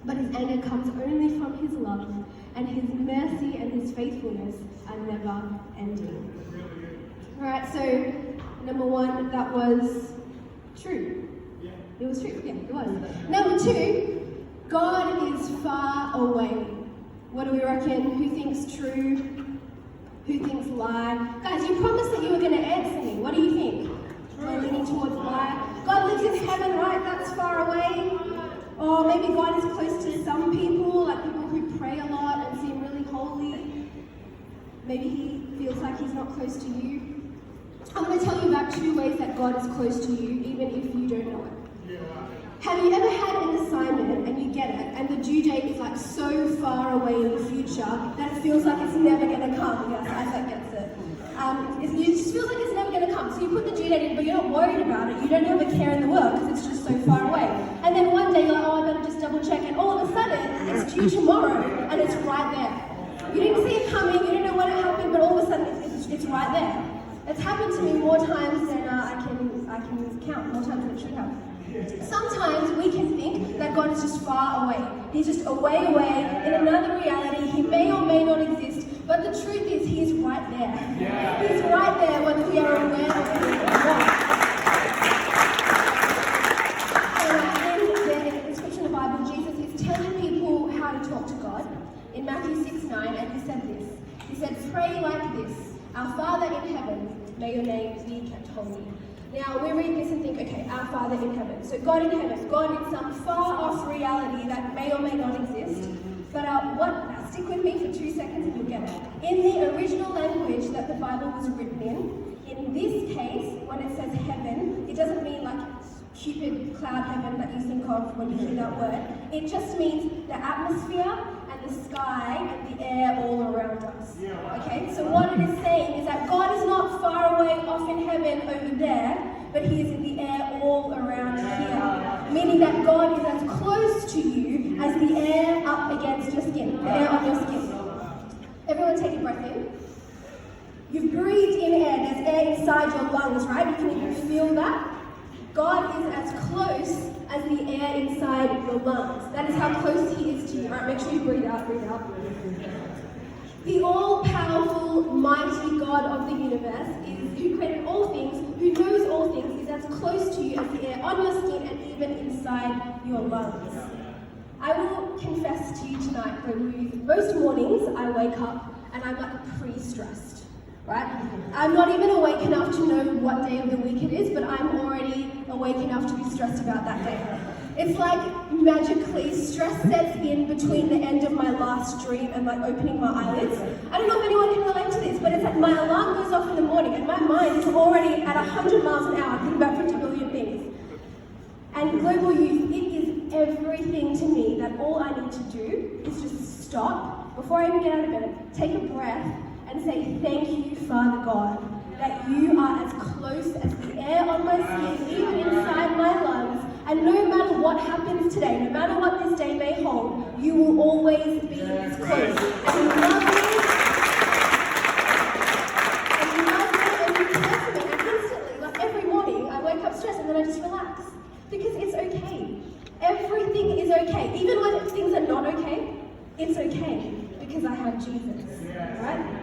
but his anger comes only from his love, and his mercy and his faithfulness are never ending. Alright, so number one, that was true. It was true, yeah, it was. Number two, God is far away. What do we reckon? Who thinks true? Who thinks lie? Guys, you promised that you were going to answer me. What do you think? We're leaning towards lie. God lives in heaven, right? That's far away. Or maybe God is close to some people, like people who pray a lot and seem really holy. Maybe he feels like he's not close to you. I'm going to tell you about two ways that God is close to you, even if you don't know it. Have you ever had an assignment and you get it, and the due date is like so far away in the future that it feels like it's never going to come? Yes, Isaac gets it. It just feels like it's never going to come. So you put the due date in, but you're not worried about it. You don't have a care in the world because it's just so far away. And then one day you're like, oh, I better just double check, and all of a sudden it's due tomorrow and it's right there. You didn't see it coming, you didn't know when it happened, but all of a sudden it's right there. It's happened to me more times than I can count, more times than it should have. Sometimes we can think that God is just far away. He's just away in another reality. He may or may not exist, but the truth is He's right there. He's right there whether we are aware of Him or not. In the scripture in the Bible, Jesus is telling people how to talk to God. In Matthew 6:9, and He said this. He said, pray like this. Our Father in heaven, may your name be kept holy. Now, we read this and think, okay, our Father in heaven. So God in heaven, God in some far-off reality that may or may not exist. But stick with me for 2 seconds and you'll get it. In the original language that the Bible was written in this case, when it says heaven, it doesn't mean like Cupid cloud heaven that you think of when you hear that word. It just means the atmosphere and the sky and the air all around us. Okay, so what it is saying is that God is not far away off in heaven over there, but He is in the air all around here. Meaning that God is as close to you as the air up against your skin, the air on your skin. Everyone take a breath in. You've breathed in air, there's air inside your lungs, right? You can even feel that. God is as close as the air inside your lungs. That is how close He is to you. Right, make sure you breathe out, breathe out. The all-powerful, mighty God of the universe who created all things, who knows all things, is as close to you as the air on your skin and even inside your lungs. I will confess to you tonight that most mornings I wake up and I'm like pre-stressed. Right? I'm not even awake enough to know what day of the week it is, but I'm already awake enough to be stressed about that day. It's like magically stress sets in between the end of my last dream and like opening my eyelids. I don't know if anyone can relate to this, but it's like my alarm goes off in the morning and my mind is already at 100 miles an hour thinking about 50 billion things. And global youth, it is everything to me that all I need to do is just stop before I even get out of bed, take a breath and say, thank you, Father God, that you are as close as the air on my skin, even inside my lungs. And no matter what happens today, no matter what this day may hold, you will always be as close. And you love me. And you love me and you care for me. And instantly, like every morning, I wake up stressed and then I just relax. Because it's okay. Everything is okay. Even when things are not okay, it's okay. Because I have Jesus, right?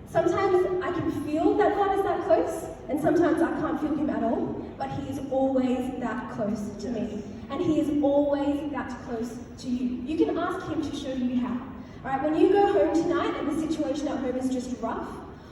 Sometimes I can feel that God is that close, and sometimes I can't feel him at all, but he is always that close to me. And he is always that close to you. You can ask him to show you how. Alright, when you go home tonight and the situation at home is just rough,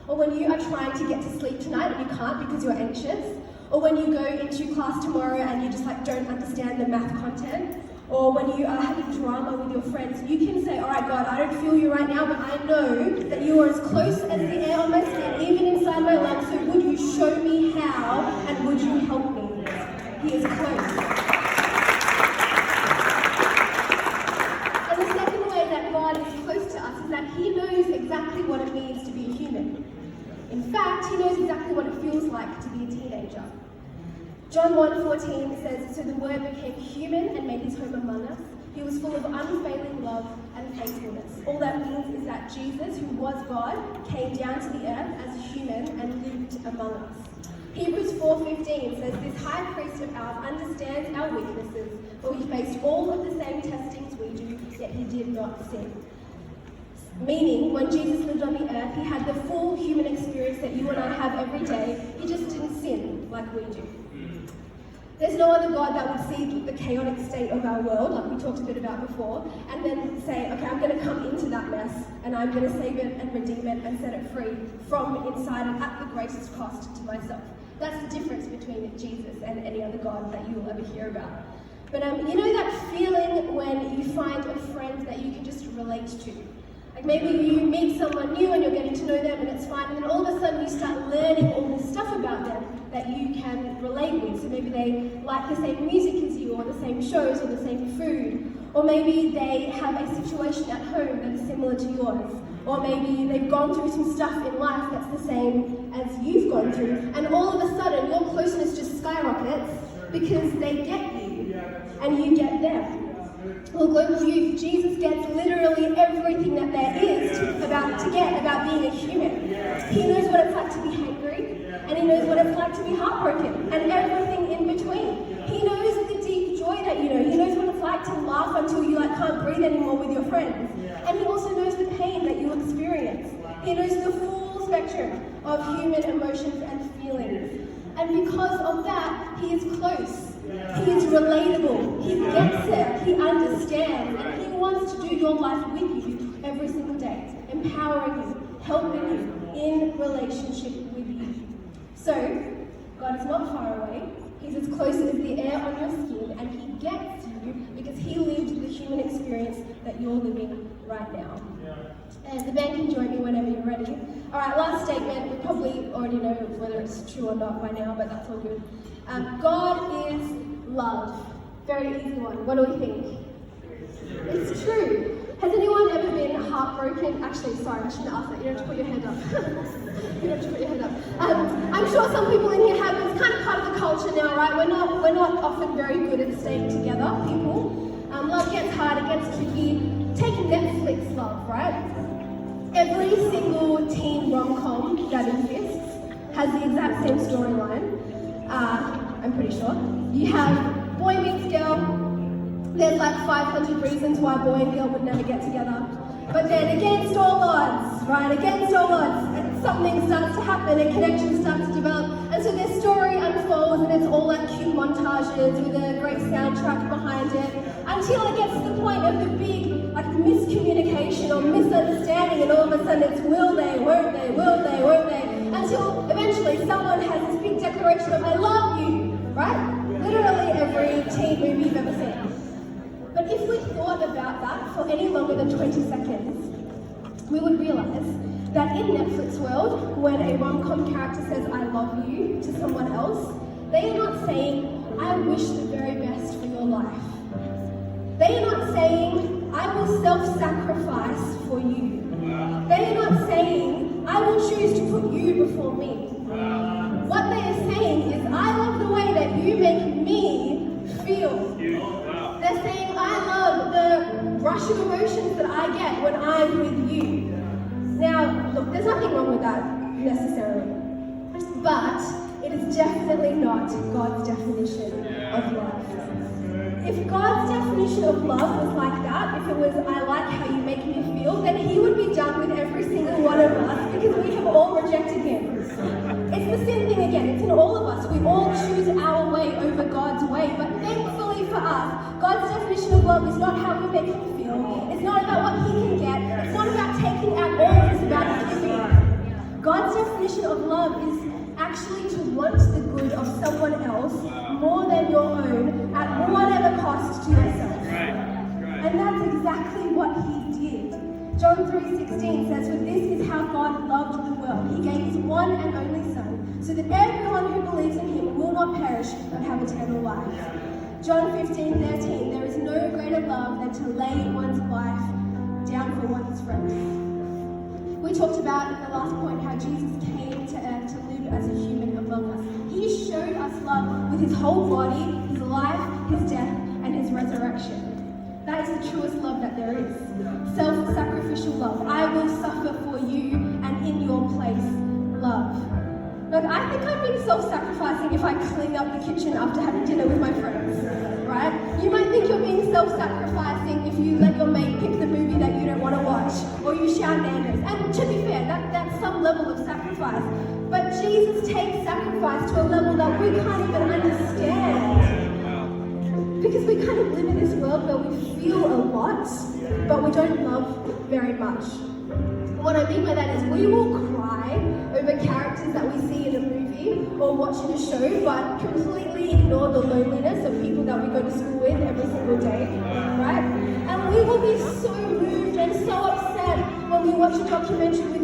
or when you are trying to get to sleep tonight and you can't because you're anxious, or when you go into class tomorrow and you just don't understand the math content, or when you are having drama with your friends, you can say, all right, God, I don't feel you right now, but I know that you are as close as the air on my skin, even inside my lungs, so would you show me how, and would you help me? He is close. And the second way that God is close to us is that he knows exactly what it means to be a human. In fact, he knows exactly what it feels like to be a teenager. John 1:14 says, so the Word became human and made his home among us. He was full of unfailing love and faithfulness. All that means is that Jesus, who was God, came down to the earth as a human and lived among us. Hebrews 4:15 says, this high priest of ours understands our weaknesses, for he faced all of the same testings we do, yet he did not sin. Meaning, when Jesus lived on the earth, he had the full human experience that you and I have every day. He just didn't sin like we do. There's no other God that would see the chaotic state of our world, like we talked a bit about before, and then say, okay, I'm going to come into that mess, and I'm going to save it and redeem it and set it free from inside and at the greatest cost to myself. That's the difference between Jesus and any other God that you will ever hear about. But you know that feeling when you find a friend that you can just relate to? Like maybe you meet someone new and you're getting to know them and it's fine, and then all of a sudden you start learning all this stuff about them that you can relate with. So maybe they like the same music as you, or the same shows, or the same food. Or maybe they have a situation at home that is similar to yours. Or maybe they've gone through some stuff in life that's the same as you've gone through. And all of a sudden your closeness just skyrockets because they get you and you get them. Well, global youth, Jesus gets literally everything that there is to get about being a human. He knows what it's like to be hangry, and he knows what it's like to be heartbroken, and everything in between. He knows the deep joy that you know. He knows what it's like to laugh until you can't breathe anymore with your friends. And he also knows the pain that you experience. He knows the full spectrum of human emotions and feelings. And because of that, he is close. He is relatable, he gets it, he understands, and he wants to do your life with you every single day, empowering you, helping you in relationship with you. So, God is not far away, he's as close as the air on your skin, and he gets you because he lived the human experience that you're living right now. And the band can join me whenever you're ready. Alright, last statement, we probably already know whether it's true or not by now, but that's all good. God is love. Very easy one. What do we think? It's true. Has anyone ever been heartbroken? Actually, sorry, I shouldn't ask that. You don't have to put your hand up. You don't have to put your hand up. I'm sure some people in here have. It's kind of part of the culture now, right? We're not often very good at staying together, people. Love gets hard, it gets tricky. Take Netflix love, right? Every single teen rom-com that exists has the exact same storyline. I'm pretty sure. You have boy meets girl. There's 500 reasons why boy and girl would never get together. But then against all odds, right? Against all odds, and something starts to happen, a connection starts to develop. And so their story unfolds, and it's all cute montages with a great soundtrack behind it, until it gets to the point of the big miscommunication or misunderstanding, and all of a sudden it's will they, won't they, will they, won't they, until eventually someone has this big declaration of I love you, right? Literally every teen movie you've ever seen. But if we thought about that for any longer than 20 seconds, we would realize that in Netflix world, when a rom-com character says I love you to someone else, they are not saying I wish the very best for your life. They are not saying, I will self-sacrifice for you. They are not saying, I will choose to put you before me. What they are saying is, I love the way that you make me feel. They're saying, I love the rush of emotions that I get when I'm with you. Now, look, there's nothing wrong with that necessarily, but it is definitely not God's definition of love. If God's definition of love was like that, if it was, I like how you make me feel, then he would be done with every single one of us because we have all rejected him. It's the sin thing again, it's in all of us. We all choose our way over God's way, but thankfully for us, God's definition of love is not how we make him feel. It's not about what he can get. It's not about taking out all, it's about giving. God's definition of love is actually to want the good of someone else more than your own at whatever cost to yourself. And that's exactly what he did. John 3:16 says, for this is how God loved the world. He gave his one and only Son, so that everyone who believes in him will not perish but have eternal life. John 15:13, there is no greater love than to lay one's life down for one's friends. We talked about in the last point how Jesus came to earth to live as a human among us. He showed us love with his whole body, his life, his death, and his resurrection. That is the truest love that there is. Self-sacrificial love. I will suffer for you and in your place, love. Look, I think I've been self-sacrificing if I clean up the kitchen after having dinner with my friends, right? You might think you're being self-sacrificing if you let your mate pick the movie that you don't want to watch, or you shout Nando's. And to be fair, that's some level of sacrifice. But Jesus takes sacrifice to a level that we can't even understand. Because we kind of live in this world where we feel a lot, but we don't love very much. What I mean by that is we will cry over characters that we see in a movie or watch in a show, but completely ignore the loneliness of people that we go to school with every single day, right? And we will be so moved and so upset when we watch a documentary with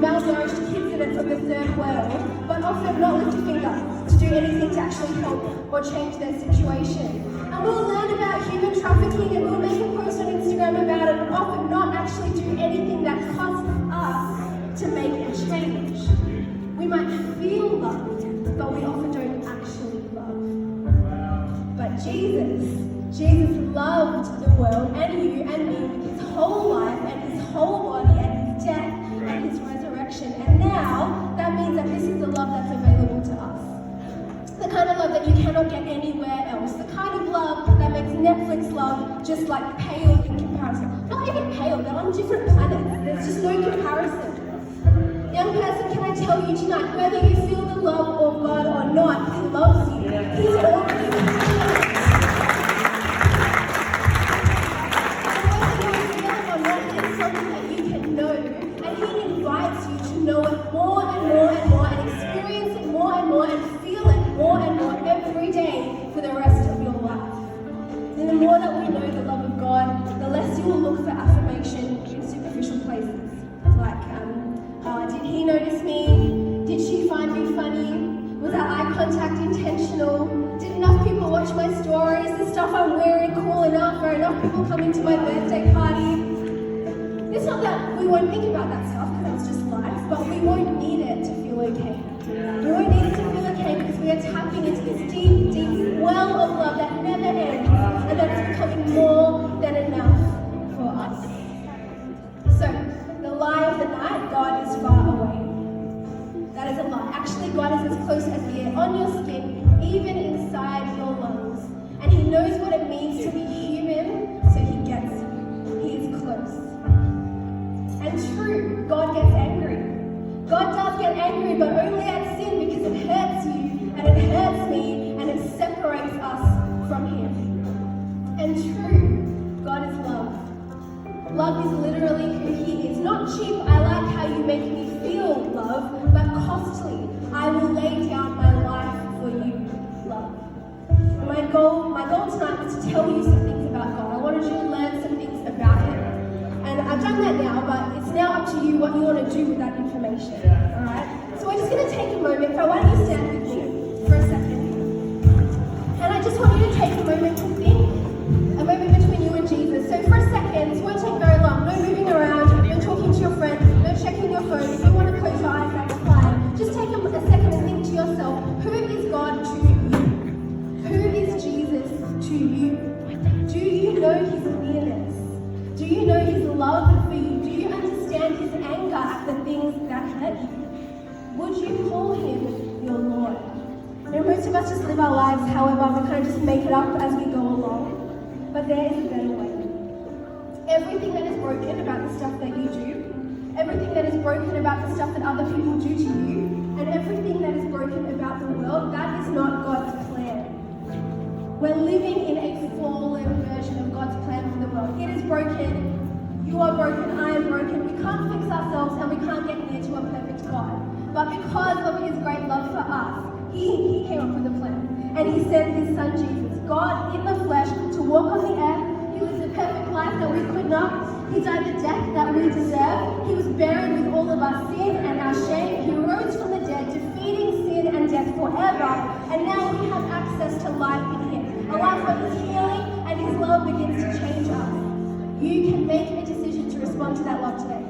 malnourished kids in it from the third world, but often not lift a finger to do anything to actually help or change their situation. And we'll learn about human trafficking and we'll make a post on Instagram about it, but often not actually do anything that costs us to make a change. We might feel loved, but we often don't actually love. But Jesus loved the world and you and me with his whole life and his whole body and his death and his resurrection. And now that means that this is the love that's available to us. The kind of love that you cannot get anywhere else. The kind of love that makes Netflix love just like pale in comparison. Not even pale, they're on different planets. There's just no comparison. Young person, can I tell you tonight, whether you feel the love of God or not, he loves you. He's already know it more and more and more and experience it more and more and feel it more and more every day for the rest of your life. And the more that we know the love of God, the less you will look for affirmation in superficial places. Like, did he notice me? Did she find me funny? Was that eye contact intentional? Did enough people watch my stories? The stuff I'm wearing cool enough? Are enough people coming to my birthday party? It's not that we won't think about that stuff, because that's just life, but we won't need it to feel okay. We won't need it to feel okay because we are tapping into this deep, deep well of love that never ends, and that is becoming more than enough for us. So, the lie of the night, God is far away. That is a lie. Actually, God is as close as the air on your skin, even inside your lungs. And he knows what it means to be human, so he gets you. He is close. And true, God gets angry. God does get angry, but only at sin because it hurts you, and it hurts me, and it separates us from him. And true, God is love. Love is literally who he is. Not cheap, I like how you make me feel, love, but costly. I will lay down my life for you, love. My goal tonight was to tell you some things about God. I wanted you to learn some things about him. And I've done that now, but it's now up to you what you want to do with that information. Alright? So we're just going to take a moment. Why don't you stand with me for a second? Do you know his love for you? Do you understand his anger at the things that hurt you? Would you call him your Lord? Now, most of us just live our lives, however, we kind of just make it up as we go along. But there is a better way. Everything that is broken about the stuff that you do, everything that is broken about the stuff that other people do to you, and everything that is broken about the world, that is not God's plan. We're living in a fallen version of God's plan for the world. It is broken. You are broken. I am broken. We can't fix ourselves and we can't get near to a perfect God. But because of his great love for us, he came up with a plan. And he sent his son Jesus, God in the flesh, to walk on the earth. He lived the perfect life that we could not. He died the death that we deserve. He was buried with all of our sin and our shame. He rose from the dead, defeating sin and death forever. And now we have access to life in him. A life where his healing and his love begins to change us. You can make a decision to respond to that love today.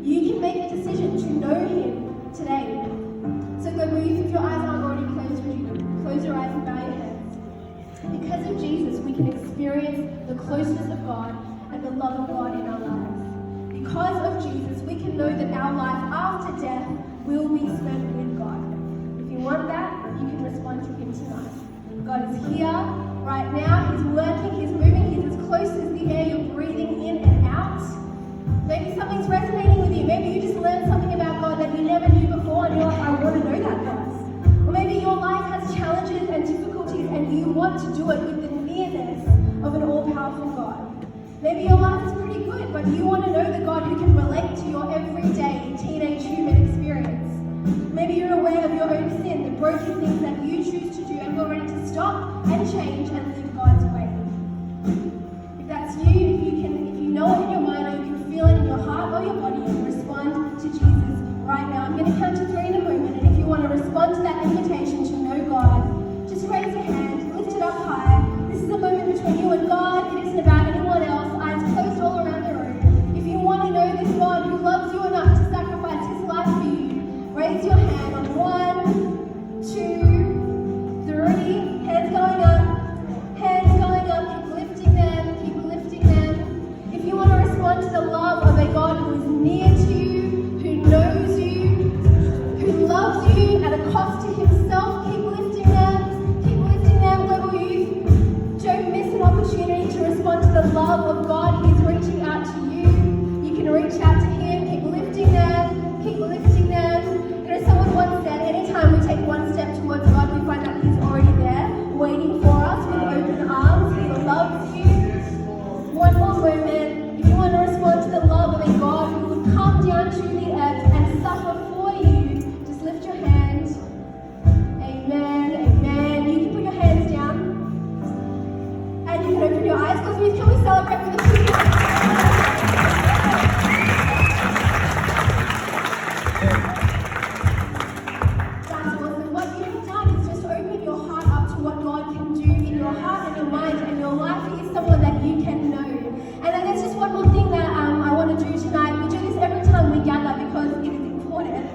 You can make a decision to know him today. So good, will you, if your eyes aren't already closed, would you close your eyes and bow your heads? Because of Jesus, we can experience the closeness of God and the love of God in our lives. Because of Jesus, we can know that our life after death will be spent with God. If you want that, you can respond to him tonight. God is here right now. He's working, he's moving, he's as close as the air you're breathing in and out. Maybe something's resonating with you. Maybe you just learned something about God that you never knew before and you're like, I want to know that, God. Or maybe your life has challenges and difficulties and you want to do it with the nearness of an all-powerful God. Maybe your life is pretty good, but you want to know the God who can relate to your everyday teenage human experience. Maybe you're aware of your own sin, the broken things that you choose to do, and you're ready to stop and change and live God's way. If that's you, if you know it in your mind, or you can feel it in your heart or your body, and respond to Jesus right now. I'm going to count to 3 in a moment, and if you want to respond to that invitation to know God, just raise your hand, lift it up high. This is a moment between you and God. It isn't about anyone else. Eyes closed all around the room. If you want to know this God who loves you enough to sacrifice his life for you, raise your hand on 1, 2, 3. Hands going up. Hands going up. Keep lifting them. Keep lifting them. If you want to respond to the love of a God who is near to you, who knows you, who loves you at a cost to himself, keep lifting them. Keep lifting them. Global Youth, don't miss an opportunity to respond to the love of God. He's reaching out to you. You can reach out to him. Keep lifting them. Keep lifting them. You know, someone once said, anytime we take one step towards God, we find that he's already there, waiting for us with open arms. He loves you. One more moment. If you want to respond to the love of a God who would come down to the earth and suffer for you, just lift your hand. Amen. Amen. You can put your hands down. And you can open your eyes, because can we celebrate with the people? That's awesome. What you have done is just open your heart up to what God can do in your heart and your mind and your life. He is someone that you can know. And then there's just one more thing that I want to do tonight. We do this every time we gather because it is important.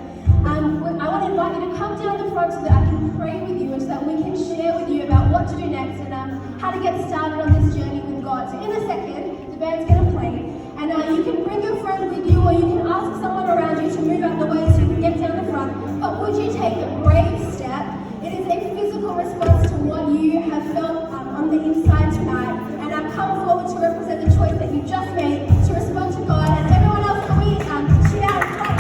I want to invite you to come down the front so that I can pray with you and so that we can share with you about what to do next and how to get started on this journey with God. So in a second, the band's going to play. And you can bring your friend with you, or you can ask someone around you to move out the way so you can get down the front. But would you take a brave step? It is a physical response to what you have felt on the inside tonight. And I've come forward to represent the choice that you just made to respond to God. And everyone else, can we shout out and clap?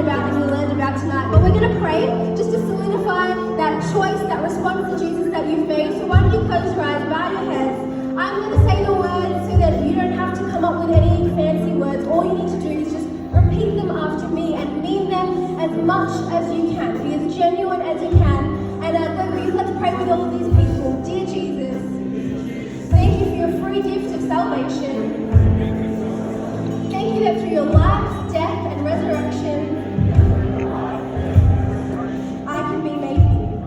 about and you learned about tonight. But we're going to pray just to solidify that choice, that response to Jesus that you've made. So why don't you close your eyes, bow your heads. I'm going to say the words so that you don't have to come up with any fancy words. All you need to do is just repeat them after me and mean them as much as you can. Be as genuine as you can. And let's pray with all of these people. Dear Jesus, thank you for your free gift of salvation. Thank you that through your life, death, and resurrection, I can be made new.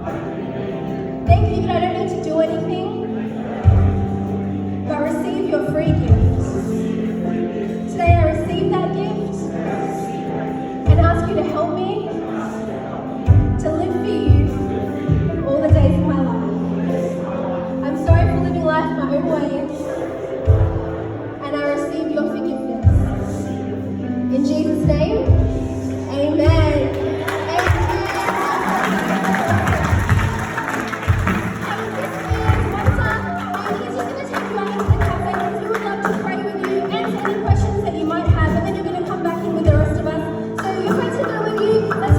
Thank you that I don't need to do anything, but receive your free gift. Today I receive that gift and ask you to help me to live for you all the days of my life. I'm sorry for living life my own way, and I receive your forgiveness. In Jesus' name, amen. Let's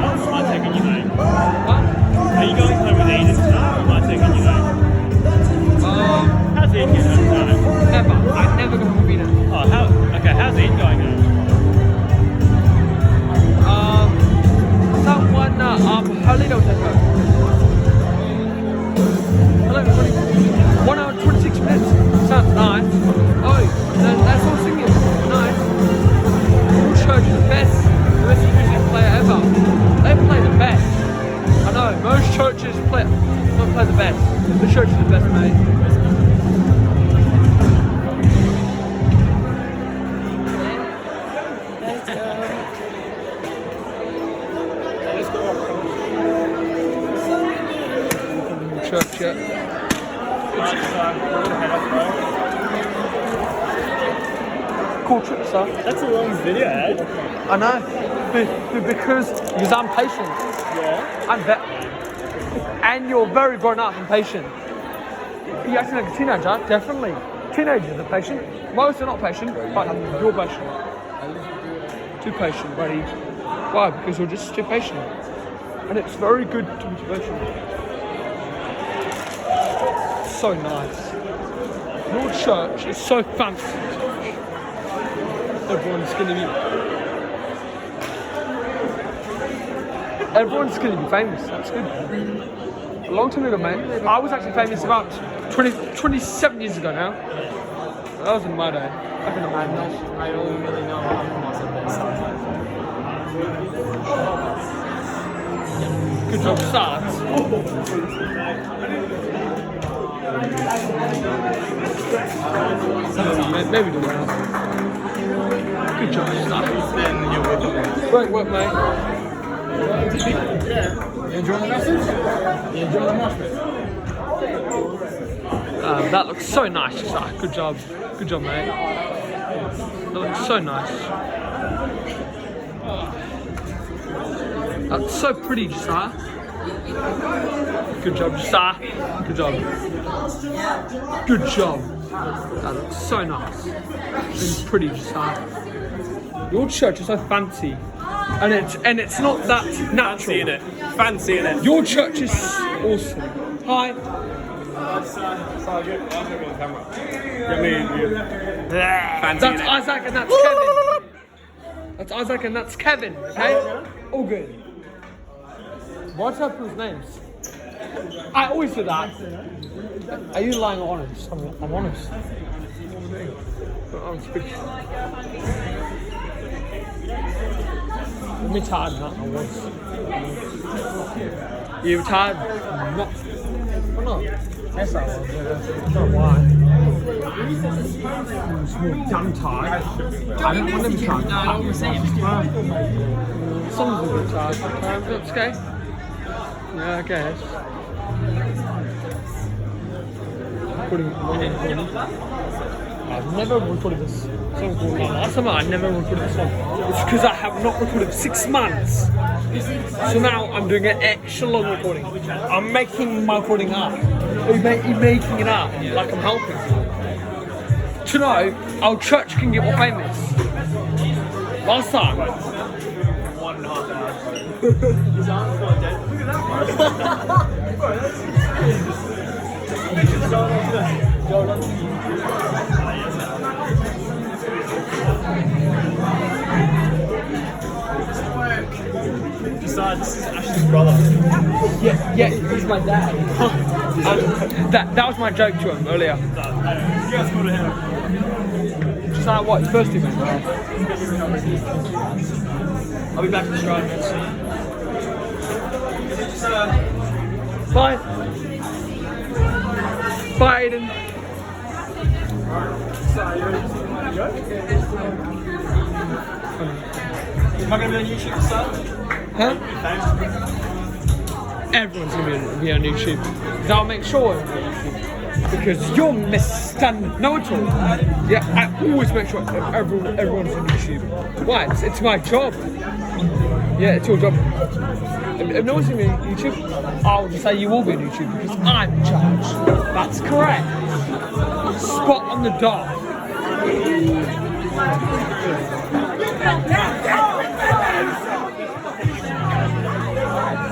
Am I taking you, mate? What? Are you going home with Eden tonight? Or am I taking you, mate? How's Eden getting home tonight? Never. I'm never going to be there. Oh, how's Eden going home? Someone, Harley don't take her. Hello, 1 hour 26 minutes. Sounds nice. Oh, that's all singing. Nice. Church is the best music player ever. They play the best. I know, most churches don't play the best. The church is the best, mate. Church, yeah. Cool trip, sir. That's a long video, eh? I know, because I'm patient. Yeah. And you're very grown up and patient. You're acting like a teenager, definitely. Teenagers are patient. Most are not patient, but you're patient. Too patient, buddy. Why? Because you're just too patient. And it's very good to be too patient. So nice. Your church is so fancy. Everyone's gonna be famous. That's good. A long time ago, mate. I was actually famous about 27 years ago now. That was in my day. Back in the madness. I only really know was at this time. Good job, Sards. Maybe do well. Good job, Sards. Then you're with them. Great work, mate. You enjoying the lessons? You enjoying the mosh pit? That looks so nice, Josiah. Good job. Good job, mate. That looks so nice. That's so pretty, Josiah. Good job, Josiah. Good job. Good job. That looks so nice. And pretty, Josiah. Your church is so fancy. And it's not that natural. Fancy in it. Fancy in it. Your church is awesome. Hi. That's Isaac and that's Kevin. That's Isaac and that's Kevin, okay? All good. What's up with names? I always do that. Are you lying or honest? I'm honest. I'm speaking. I'm tired, not I was. You're tired? Not. I'm not. Yes, I was. Not why. I'm tired. I don't want to be tired. No, I don't want to say it. Someone's a bit tired. That's okay. Yeah, I guess. I've never recorded this song for last time. I never recorded this song. It's because I have not recorded 6 months. So now I'm doing an extra long recording. I'm making my recording up. You're making it up like I'm helping. To know our church can get more famous. Last time. 1.5 hours. His arm's not dead. Look at Besides, this is Ashton's brother. Yeah, he's my dad. That was my joke to him earlier. You guys go to him. Just like what? His first team. I'll be back in Australia next soon. Bye. Bye, Aiden. Am I going to be on YouTube, son? Huh? Everyone's going to be on YouTube. I'll make sure everyone's on YouTube. Because you're Mr. Know-it-all. Yeah, I always make sure everyone's on YouTube. Why? It's my job. Yeah, it's your job. If no one's going to be on YouTube, I'll just say you will be on YouTube because I'm in charge. That's correct. Spot on the dot.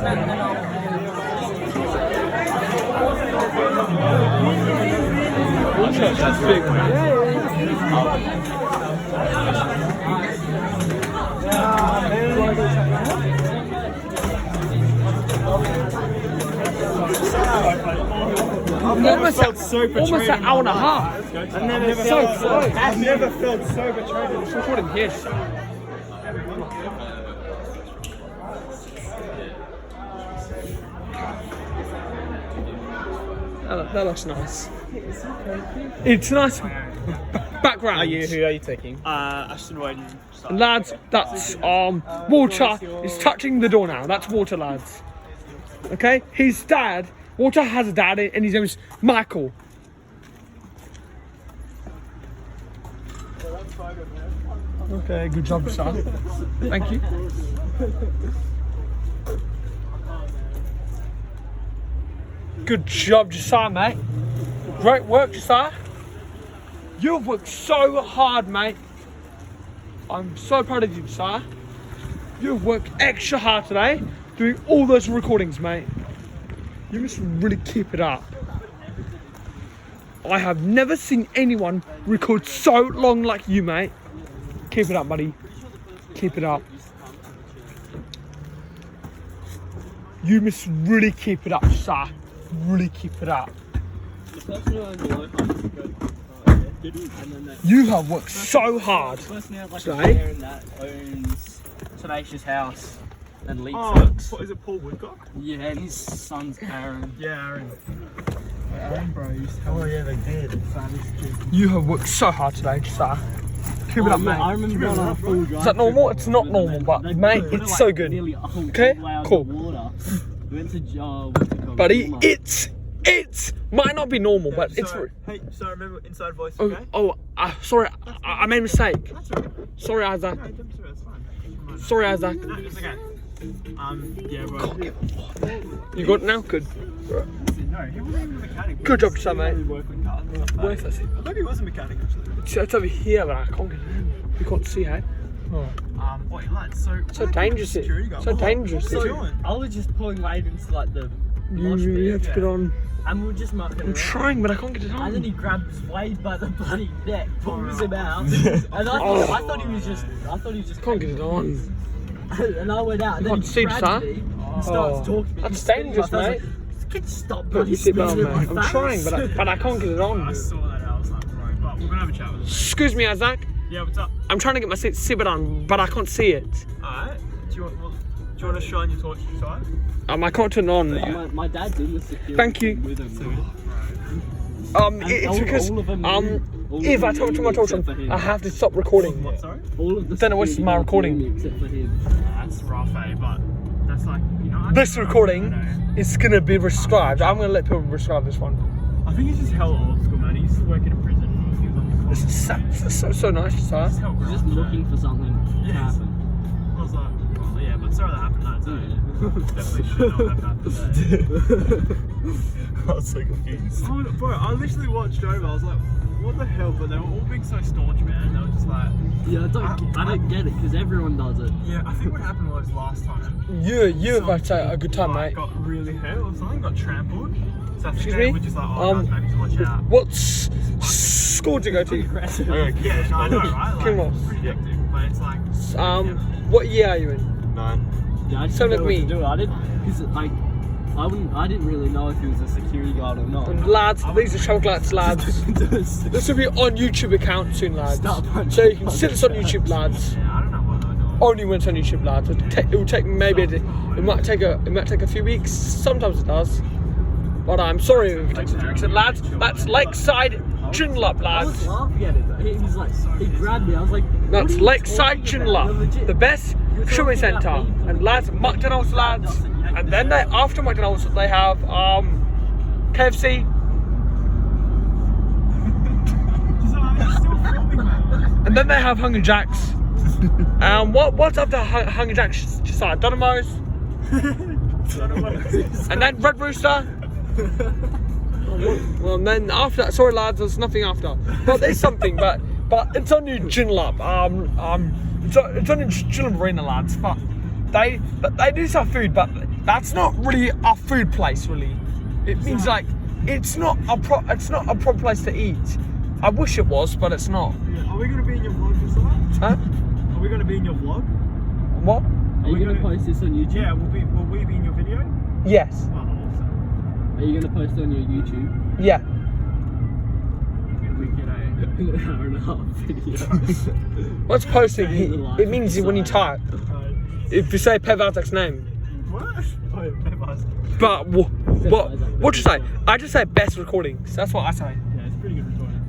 That's big, almost an hour and a half. I've never felt so betrayed. It's recording here. That looks nice. It's nice background. Who are you taking? Ashton Wade. Lads, that's Walter is touching the door now. That's Walter, lads. Okay, his dad. Walter has a dad, and his name is Michael. Okay, good job, son. Thank you. Good job, Josiah, mate. Great work, Josiah. You've worked so hard, mate. I'm so proud of you, Josiah. You've worked extra hard today, doing all those recordings, mate. You must really keep it up. I have never seen anyone record so long like you, mate. Keep it up, buddy. Keep it up. You must really keep it up, sir. Really keep it up. You have worked so hard today. That owns Tenacious House and Leeds. What is it, Paul Woodcock? Yeah, and his son's Aaron. Yeah, Aaron. Aaron bros. Oh yeah, they did. You have worked so hard today, sir. Keep it up, mate. I remember going on a full drive. Is that normal? It's not normal, but mate, it's so good. Okay, cool. We went to Buddy, it's might not be normal, but it's. Hey, so remember Inside Voice, Sorry, I made a mistake. Sorry, Isaac. Sorry, Isaac. No, it's okay. Yeah, bro. You got it now? Good. No, he wasn't even a mechanic. Good job, son, mate. Where's that? I thought he was a mechanic, actually. It's over here, but I can't get it in. You can't see, hey? Wait, lads, so dangerous it. So dangerous. I was just pulling Wade into like the You have to get on. and we were just mucking I'm around. trying, but I can't get it on. And then he grabs Wade by the bloody neck, pulls him out, and I thought he was just Can't get it on. and I went out, and You then can't he see, grabs son. me and starts talking. That's He's spitting dangerous, my face. mate. Can you stop Put bloody your seatbelt spitting on, in mate. my I'm trying, but I can't get it I on. saw that, I was like, right, but we're gonna have a chat with him. Excuse me, Isaac. Yeah, what's up? I'm trying to get my seatbelt on, but I can't see it. Alright, do you want to shine your torch inside? I can't turn it on. My dad's in the security. Thank you. With him. It's because all of them if I turn my torch on, I have to stop recording. What, sorry? All of the Then it wastes my security recording. except for him. That's rough, eh? But that's like, you know. This recording is gonna be prescribed. I'm gonna let people prescribe this one. I think he's just hella old school, man. He used to work in a prison. He was on the This is so nice, sir. He's hella Just rough, looking for something to Yeah. happen. I was like, oh, yeah, but sorry that happened that day. Definitely should not have happened today. I was so confused. Oh, bro, I literally watched over. I was like, what the hell? But they were all being so staunch, man. They were just like, Yeah, I don't get it because everyone does it. yeah. I think what happened was last time. You've had a good time, mate. Got really hurt or something. Got trampled. So I think Excuse they me? were just like, oh, guys, maybe just watch out. What school did you go to? Yeah, no, I know, right? Like, Kinross. it's pretty hectic, but it's like, What year are you in? 9. Yeah, I just So didn't know like what me. to do. I didn't because like I didn't really know if he was a security guard or not. Lads, these are Chocolats, lads. This will be on YouTube account soon, lads. So you can see this on YouTube, lads. yeah, I don't know what they're doing. Only when it's on YouTube, lads. It will take maybe it might take a few weeks. Sometimes it does. But I'm sorry if it takes a few weeks. And lads, that's Lakeside Joondalup, I was lads. laughing at it. He was like, he grabbed me. I was like, what That's are you Lakeside talking about? You're Joondalup, legit- the best you're shopping talking about centre. me. And lads, McDonald's, lads. And then they after McDonald's they have KFC. And then they have Hungry Jacks. What's after Hungry Jacks? Just like Dynamos. And then Red Rooster. Well, and then after that, sorry lads, there's nothing after. But there's something, but it's on New Joondalup. It's on New Joondalup Arena, lads. But they do sell food, but That's not really a food place, really. It means like it's not a proper place to eat. I wish it was, but it's not. Yeah. Are we gonna be in your vlog this time? Huh? Are we gonna be in your vlog? What? Are you gonna post this on YouTube? Yeah, will we be in your video? Yes. Oh, awesome. Are you gonna post it on your YouTube? Yeah. We get An hour and a half video. What's posting? It means when you type. If you say Pev Isaac's name. What? Oh, Pev Isaac. But what you say? I just say best recordings. That's what I say. Yeah, it's pretty good recording.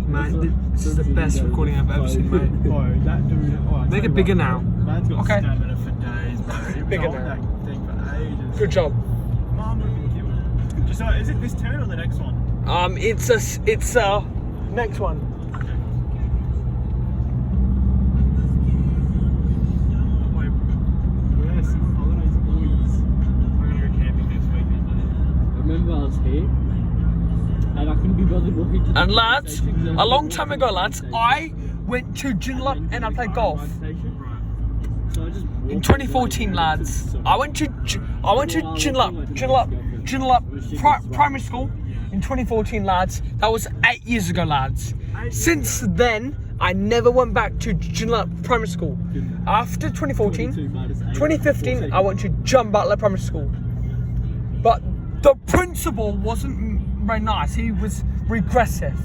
Man, this is the best recording I've ever seen, mate. Oh, that dude. Oh, Make it bigger now. Man's got Okay. stamina for days, bro. He was Bigger on now. that thing for ages. Good job. Mom would have been killed. Just, is it this turn or the next one? It's next one. Wait, where's some holidays, boys? We're gonna go camping next week, isn't I remember I was here and I couldn't be bothered walking to the And lads, station. a long time ago, lads, I went to Joondalup and I played golf. So I just In 2014, lads, I went to Joondalup primary school in 2014, lads. That was 8 years ago, lads. Since then, I never went back to Joondalup primary school. After 2014, 2015, I went to John Butler primary school. But the principal wasn't very nice. He was regressive.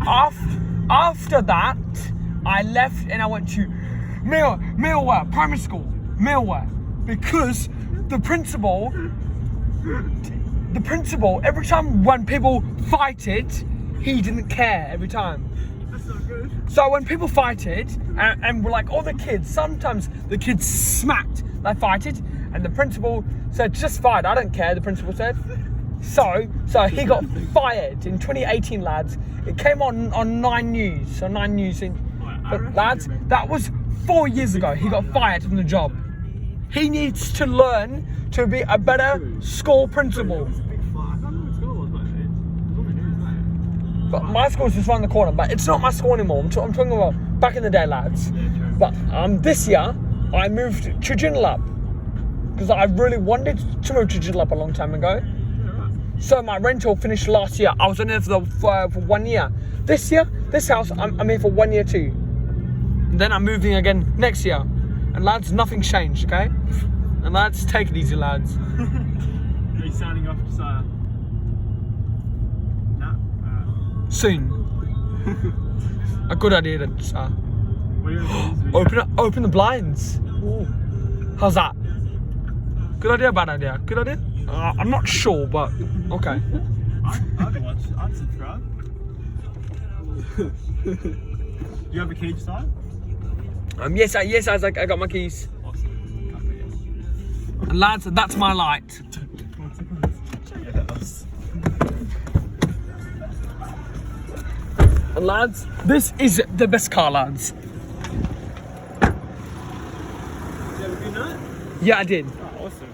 After that, I left and I went to Millware primary school. Millware, because the principal, every time when people fighted, he didn't care every time. That's not good. So when people fighted, and we're like, all the kids, sometimes the kids smacked, they fighted, and the principal said, just fight, I don't care, the principal said. So he got fired in 2018, lads. It came on 9 News, but lads, that was 4 years ago. He got fired from the job. He needs to learn to be a better school principal. It's a big fight. I can't remember what school it was, but it was on the news, mate. But my school's just around the corner, but it's not my school anymore. I'm talking about back in the day, lads. Yeah, true. But this year, I moved to Joondalup because I really wanted to move to Joondalup a long time ago. So my rental finished last year. I was in there for 1 year. This year, this house, I'm here for 1 year too. And then I'm moving again next year. And lads, nothing's changed, okay? And lads, take it easy, lads. Are you signing off to Sire? No? Soon. A good idea, then, What are you gonna do this video? Open the blinds. Ooh. How's that? Good idea, bad idea? Good idea? I'm not sure, but okay. I'd watch. I'd subscribe. Do you have a key to sign? Yes, Isaac, I got my keys. Awesome. Can't forget. And lads, that's my light. Yes. And lads, this is the best car, lads. Did you have a good night? Yeah, I did. Oh, awesome.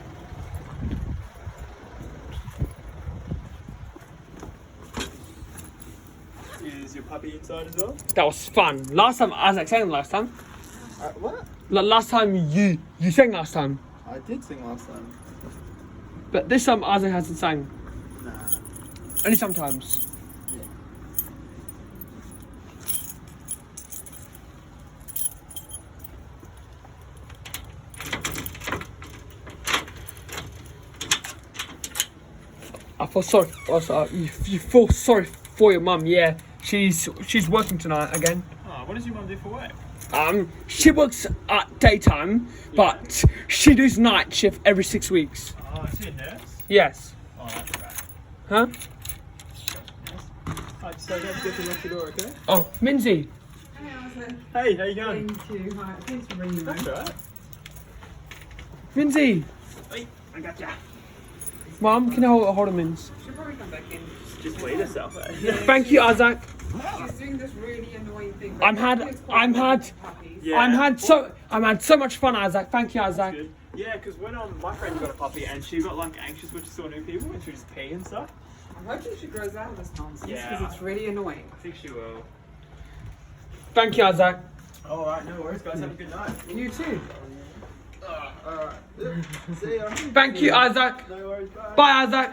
Is your puppy inside as well? That was fun. Last time, Isaac sang last time. What? Last time, you sang last time. I did sing last time. But this time, Isaac hasn't sang. Nah. Only sometimes. Yeah. I feel sorry. You feel sorry for your mum, yeah. She's working tonight again. Oh, what does your mum do for work? She works at daytime, but she does night shift every 6 weeks. Oh, is she a nurse? Yes. Oh, that's right. Huh? Alright, just go down to get to the door, okay? Oh, Minzy. Hey, how you going? Thanks for bringing me. That's alright. Minzy. Hey, I got ya. Mum, can I hold a Minz? She'll probably come back in. Just wait herself, eh? Thank you, Isaac. She's doing this really annoying thing. I'm had so much fun, Isaac. Thank you, Isaac. Good. Yeah, because when my friend got a puppy and she got like anxious when she saw new people and she would just pee and stuff. I'm hoping she grows out of this nonsense Yeah. because it's really annoying. I think she will. Thank you, Isaac. Alright, no worries guys, have a good night. You too. Alright. See ya. Thank you, Isaac. No worries, bye. Bye, Isaac.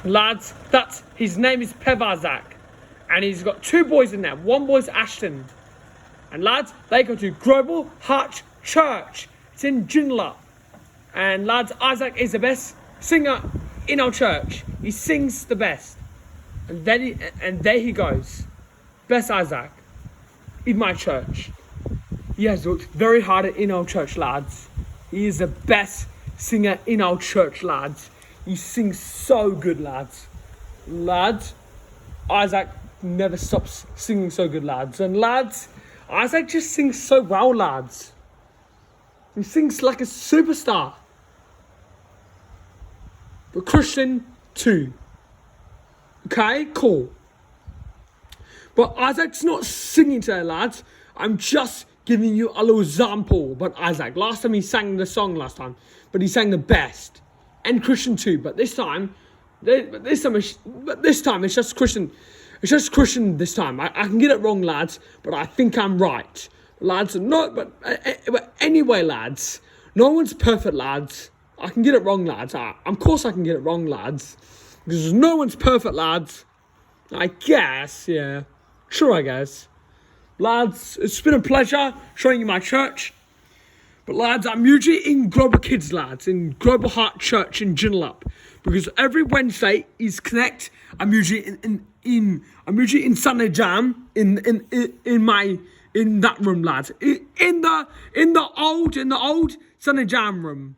Lads, his name is Pevazak, and he's got 2 boys in there. One boy's Ashton, and lads, they go to Global Heart Church. It's in Joondalup, and lads, Isaac is the best singer in our church. He sings the best, and there he goes, best Isaac in my church. He has worked very hard in our church, lads. He is the best singer in our church, lads. He sings so good, lads. Lads, Isaac never stops singing so good, lads. And lads, Isaac just sings so well, lads. He sings like a superstar. But Christian too. Okay, cool. But Isaac's not singing today, lads. I'm just giving you a little example about Isaac. Last time he sang the song but he sang the best. And Christian too, but this time it's just Christian. It's just Christian this time. I can get it wrong, lads, but I think I'm right, lads. But anyway, lads, no one's perfect, lads. I can get it wrong, lads. Of course I can get it wrong, lads, because no one's perfect, lads. I guess, yeah, sure, I guess, lads. It's been a pleasure showing you my church. But lads, I'm usually in Global Kids, lads, in Global Heart Church in Joondalup, because every Wednesday is Connect. I'm usually in Sunday Jam in that room, lads. In the old Sunday Jam room.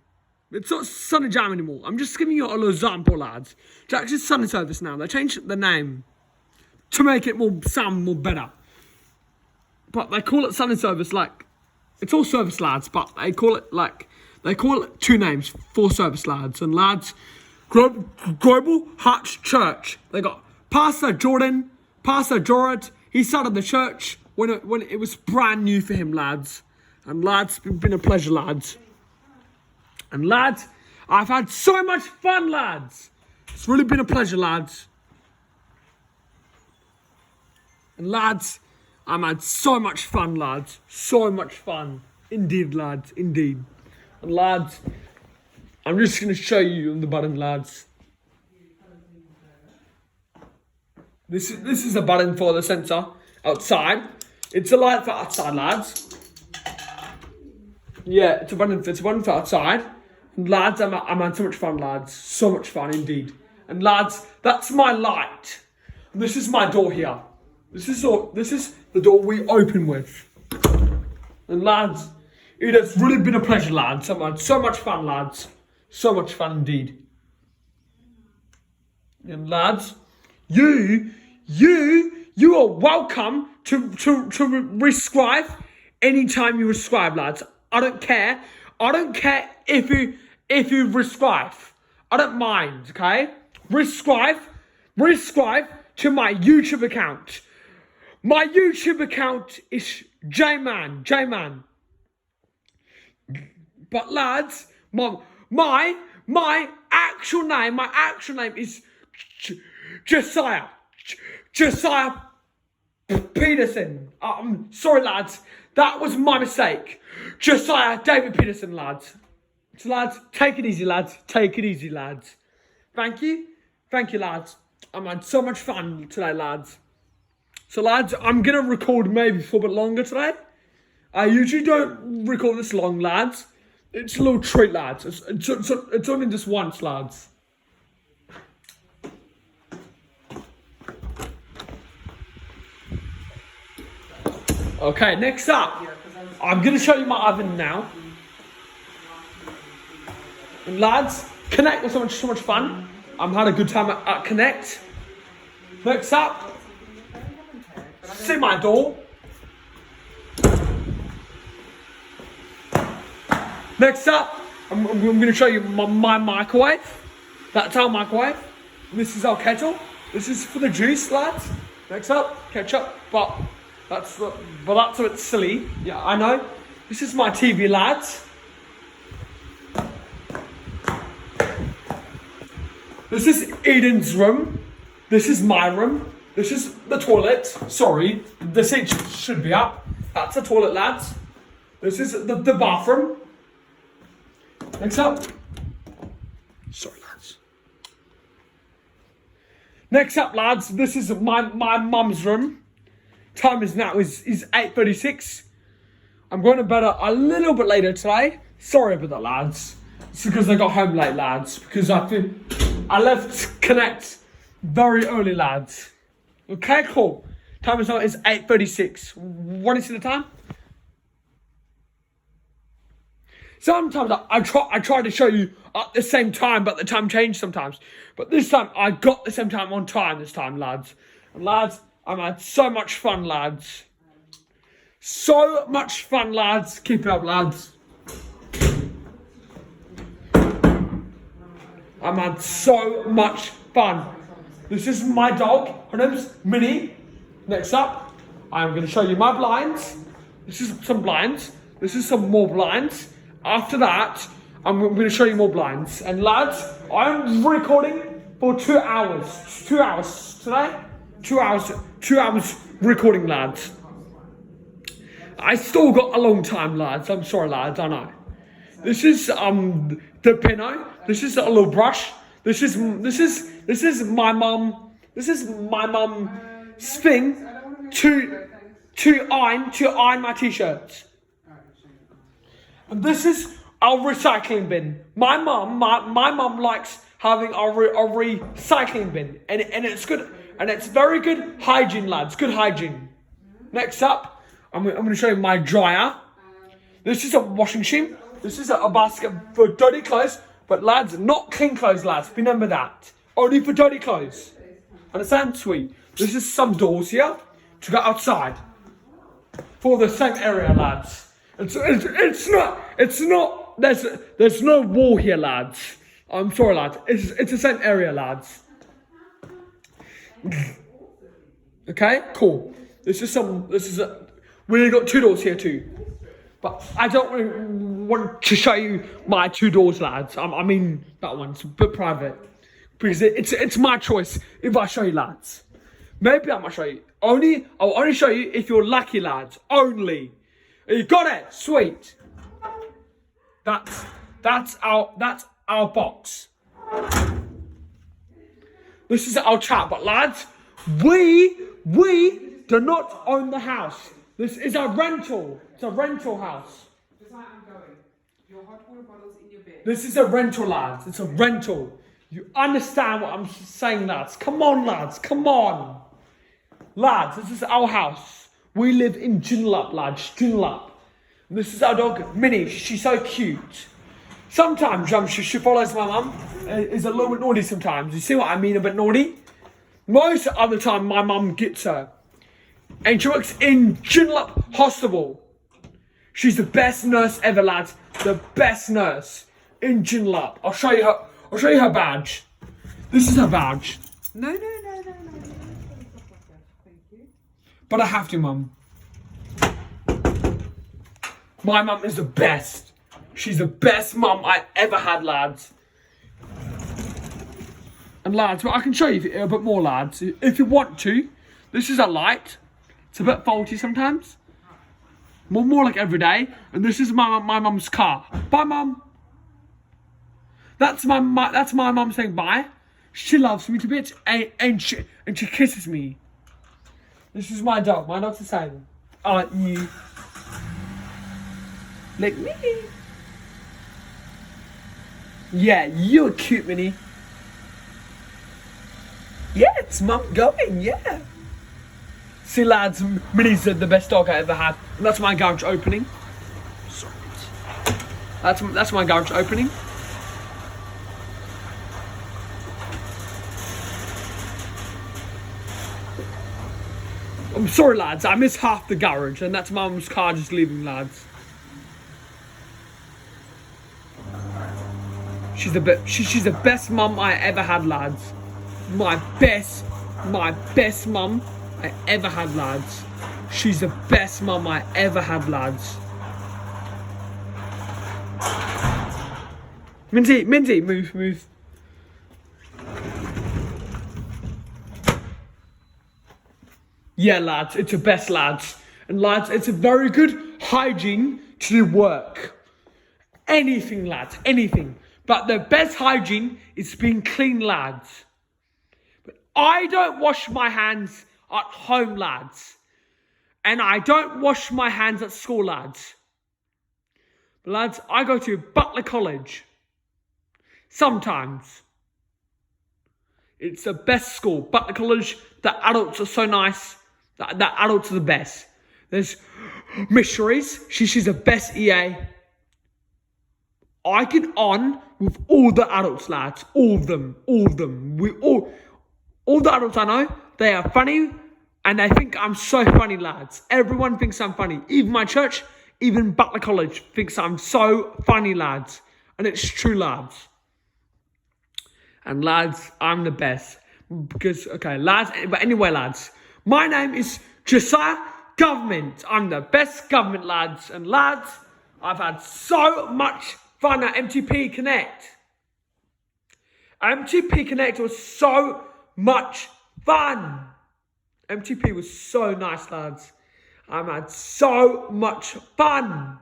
It's not Sunday Jam anymore. I'm just giving you a little example, lads. It's actually Sunday Service now. They changed the name to make it sound more better. But they call it Sunday Service, like. It's all service, lads, but they call it 2 names for service, lads. And lads, Global Heart Church. They got Pastor Jordan, Pastor Jorad. He started the church when it was brand new for him, lads. And lads, it's been a pleasure, lads. And lads, I've had so much fun, lads. It's really been a pleasure, lads. And lads, I've had so much fun, lads. So much fun. Indeed, lads. Indeed. And lads, I'm just going to show you the button, lads. This is a button for the sensor outside. It's a light for outside, lads. Yeah, it's a button for outside. And lads, I'm had so much fun, lads. So much fun, indeed. And lads, that's my light. And this is my door here. This is the door we open with. And lads, it has really been a pleasure, lads. I've had so much fun, lads. So much fun indeed. And lads, you are welcome to rescribe anytime you rescribe, lads. I don't care. I don't care if you rescribe. I don't mind, okay? Rescribe to my YouTube account. My YouTube account is J-Man. But lads, my actual name is Josiah Peterson. I'm sorry, lads. That was my mistake. Josiah David Peterson, lads. So lads, take it easy, lads. Take it easy, lads. Thank you, lads. I've had so much fun today, lads. So lads, I'm gonna record maybe for a bit longer today. I usually don't record this long, lads. It's a little treat, lads. It's only just once, lads. Okay, next up, I'm gonna show you my oven now. And lads, Connect was so much fun. I've had a good time at Connect. Next up, see my door. Next up, I'm going to show you my microwave. That's our microwave. This is our kettle. This is for the juice, lads. Next up, ketchup. But That's a bit silly. Yeah, I know. This is my TV, lads. This is Eden's room. This is my room. This is the toilet. Sorry, the seat should be up. That's the toilet, lads. This is the bathroom. Next up. Sorry, lads. Next up, lads. This is my mum's room. Time is now is 8:36. I'm going to bed a little bit later today. Sorry about that, lads. It's because I got home late, lads. Because I left Connect very early, lads. Okay, cool. Time is now is 8:36. Want to see the time? Sometimes I try to show you at the same time, but the time changed sometimes. But this time I got the same time on time this time, lads. And lads, I've had so much fun, lads. So much fun, lads. Keep it up, lads. I've had so much fun. This is my dog. Her name's Minnie. Next up, I'm going to show you my blinds. This is some blinds. This is some more blinds. After that, I'm going to show you more blinds. And lads, I'm recording for 2 hours. 2 hours today. 2 hours. 2 hours recording, lads. I still got a long time, lads. I'm sorry, lads. I know. This is the pinno. This is a little brush. This is my mum. This is my mum's thing to iron my t-shirts. And this is our recycling bin. My mum likes having a recycling bin, and it's good, and it's very good hygiene, lads. Good hygiene. Next up, I'm going to show you my dryer. This is a washing machine. This is a basket for dirty clothes, but lads, not clean clothes, lads. Remember that. Only for dirty clothes. Understand? Sweet. This is some doors here to go outside for the same area, lads. It's not. There's no wall here, lads. I'm sorry, lads. It's the same area, lads. Okay, cool. We got 2 doors here too. But I don't really want to show you my 2 doors, lads. I mean, that one's a bit private. Because it's my choice if I show you, lads. Maybe I might show you. I'll only show you if you're lucky, lads. Only. You got it? Sweet. That's our box. This is our chat, but lads, we do not own the house. This is a rental. It's a rental house. Your hot water bottles in your bed. This is a rental, lads. It's a rental. You understand what I'm saying, lads? Come on, lads. Come on. Lads, this is our house. We live in Joondalup, lads. Joondalup. And this is our dog, Minnie. She's so cute. Sometimes she follows my mum. Is a little bit naughty sometimes. You see what I mean? A bit naughty. Most of the time, my mum gets her. And she works in Joondalup Hospital. She's the best nurse ever, lads. The best nurse in Joondalup. I'll show you her badge. This is her badge. No. But I have to, mum. My mum is the best. She's the best mum I ever had, lads. And lads, well, I can show you a bit more, lads, if you want to. This is a light. It's a bit faulty sometimes. More like every day. And this is my mum's car. Bye, mum. That's my mum saying bye. She loves me to bits, and she kisses me. This is my dog. My dog's the same. I like you. Like me. Yeah, you're cute, Minnie. Yeah, it's mum going, yeah. See, lads, Minnie's the best dog I ever had. And that's my garage opening. Sorry. That's my garage opening. I'm sorry, lads, I missed half the garage, and that's mum's car just leaving, lads. She's the best mum I ever had, lads. My best mum I ever had, lads. She's the best mum I ever had, lads. Minty, move. Yeah, lads, it's the best, lads. And lads, it's a very good hygiene to do work. Anything, lads, anything. But the best hygiene is being clean, lads. But I don't wash my hands at home, lads. And I don't wash my hands at school, lads. But lads, I go to Butler College. Sometimes. It's the best school. Butler College, the adults are so nice. The adults are the best. There's missionaries. She's the best EA. I get on with all the adults, lads. All of them. All the adults I know, they are funny. And they think I'm so funny, lads. Everyone thinks I'm funny. Even my church, even Butler College thinks I'm so funny, lads. And it's true, lads. And lads, I'm the best. Because, okay, lads, but anyway, lads. My name is Josiah Government. I'm the best government, lads. And lads, I've had so much fun at MTP Connect. MTP Connect was so much fun. MTP was so nice, lads. I've had so much fun.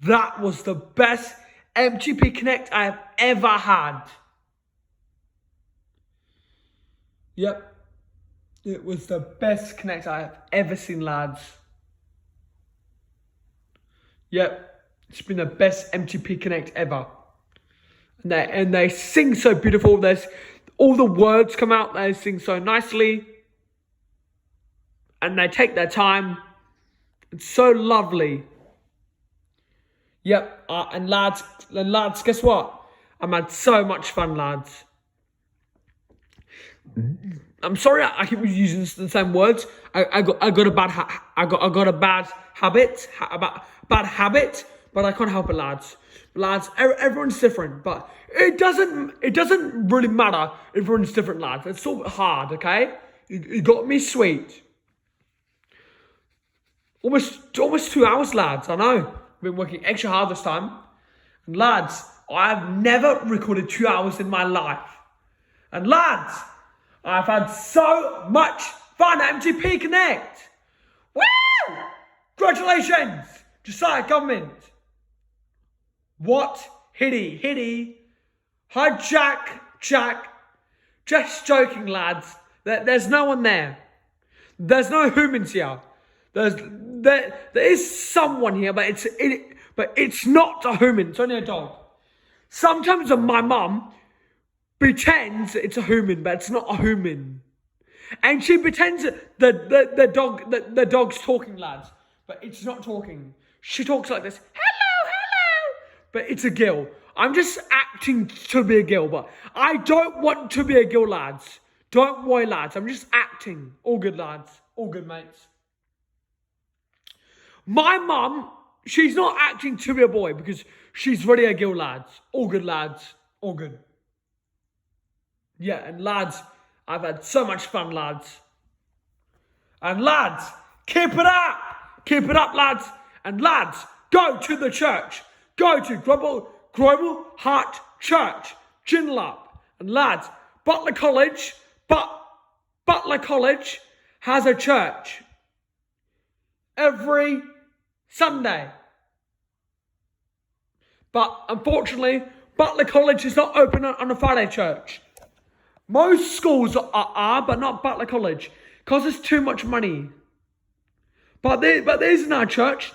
That was the best MTP Connect I have ever had. Yep. It was the best Connect I have ever seen, lads. Yep. It's been the best MTP Connect ever. And they sing so beautiful. There's all the words come out. They sing so nicely. And they take their time. It's so lovely. Yep. And lads, guess what? I've had so much fun, lads. I'm sorry I keep using the same words. I got a bad habit, but I can't help it, lads. Lads, everyone's different, but it doesn't really matter if everyone's different, lads. It's so hard, okay? You got me sweet. Almost 2 hours, lads. I know. I've been working extra hard this time. And lads, I've never recorded 2 hours in my life. And lads, I've had so much fun at MTP Connect. Woo! Congratulations, Josiah Government. What? Hitty. Hi, Jack. Just joking, lads. There's no one there. There's no humans here. There is someone here, but it's not a human. It's only a dog. Sometimes my mum pretends it's a human, but it's not a human. And she pretends the dog's talking, lads, but it's not talking. She talks like this, hello, but it's a girl. I'm just acting to be a girl, but I don't want to be a girl, lads. Don't worry, lads. I'm just acting. All good, lads. All good, mates. My mum, she's not acting to be a boy because she's really a girl, lads. All good, lads. All good. Yeah, and lads, I've had so much fun, lads. And lads, keep it up. Keep it up, lads. And lads, go to the church. Go to Global Heart Church, Joondalup. And lads, Butler College has a church every Sunday. But unfortunately, Butler College is not open on a Friday church. Most schools are, but not Butler College, because it's too much money. But there's in our church,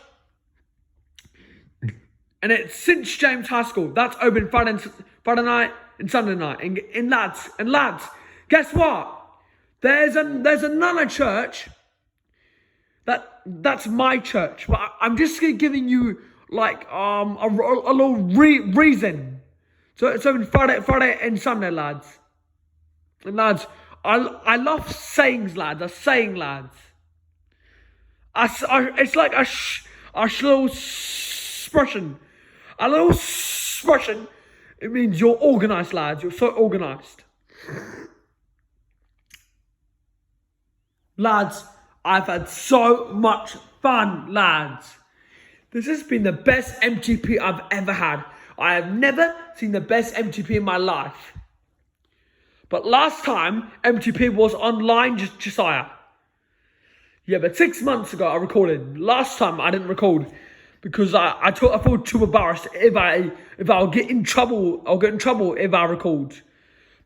and it's St. James High School. That's open Friday night and Sunday night. And lads, guess what? There's another church that's my church. But I'm just giving you like a little reason. So it's open Friday and Sunday, lads. And lads, I love sayings, lads. Lads. It's like a little expression. A little expression. It means you're organized, lads. You're so organized. Lads, I've had so much fun, lads. This has been the best MTP I've ever had. I have never seen the best MTP in my life. But last time, MTP was online, Josiah. Yeah, but 6 months ago I recorded. Last time I didn't record because I feel too embarrassed if I'll get in trouble. I'll get in trouble if I record.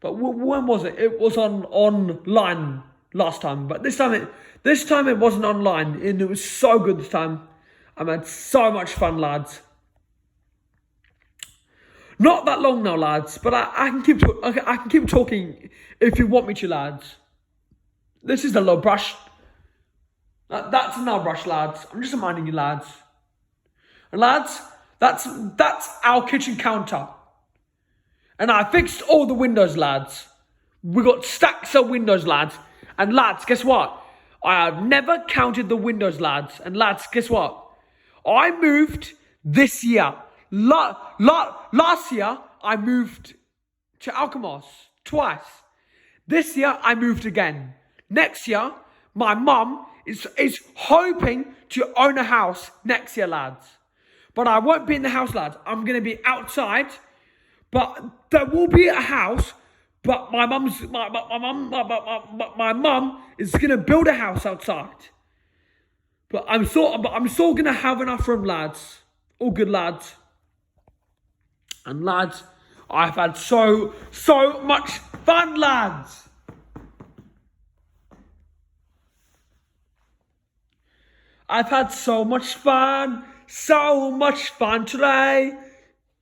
But when was it? It was online last time. But this time it wasn't online, and it was so good this time. I had so much fun, lads. Not that long now, lads, but I can keep talking if you want me to, lads. This is the low brush. That's an low brush, lads. I'm just reminding you, lads. And lads, that's our kitchen counter. And I fixed all the windows, lads. We got stacks of windows, lads. And lads, guess what? I have never counted the windows, lads. And lads, guess what? I moved this year. Last year, I moved to Alkmaar twice. This year, I moved again. Next year, my mum is hoping to own a house next year, lads. But I won't be in the house, lads. I'm going to be outside. But there will be a house. But my mum is going to build a house outside. But I'm still going to have enough room, lads. All good, lads. And lads, I've had so much fun, lads. I've had so much fun today.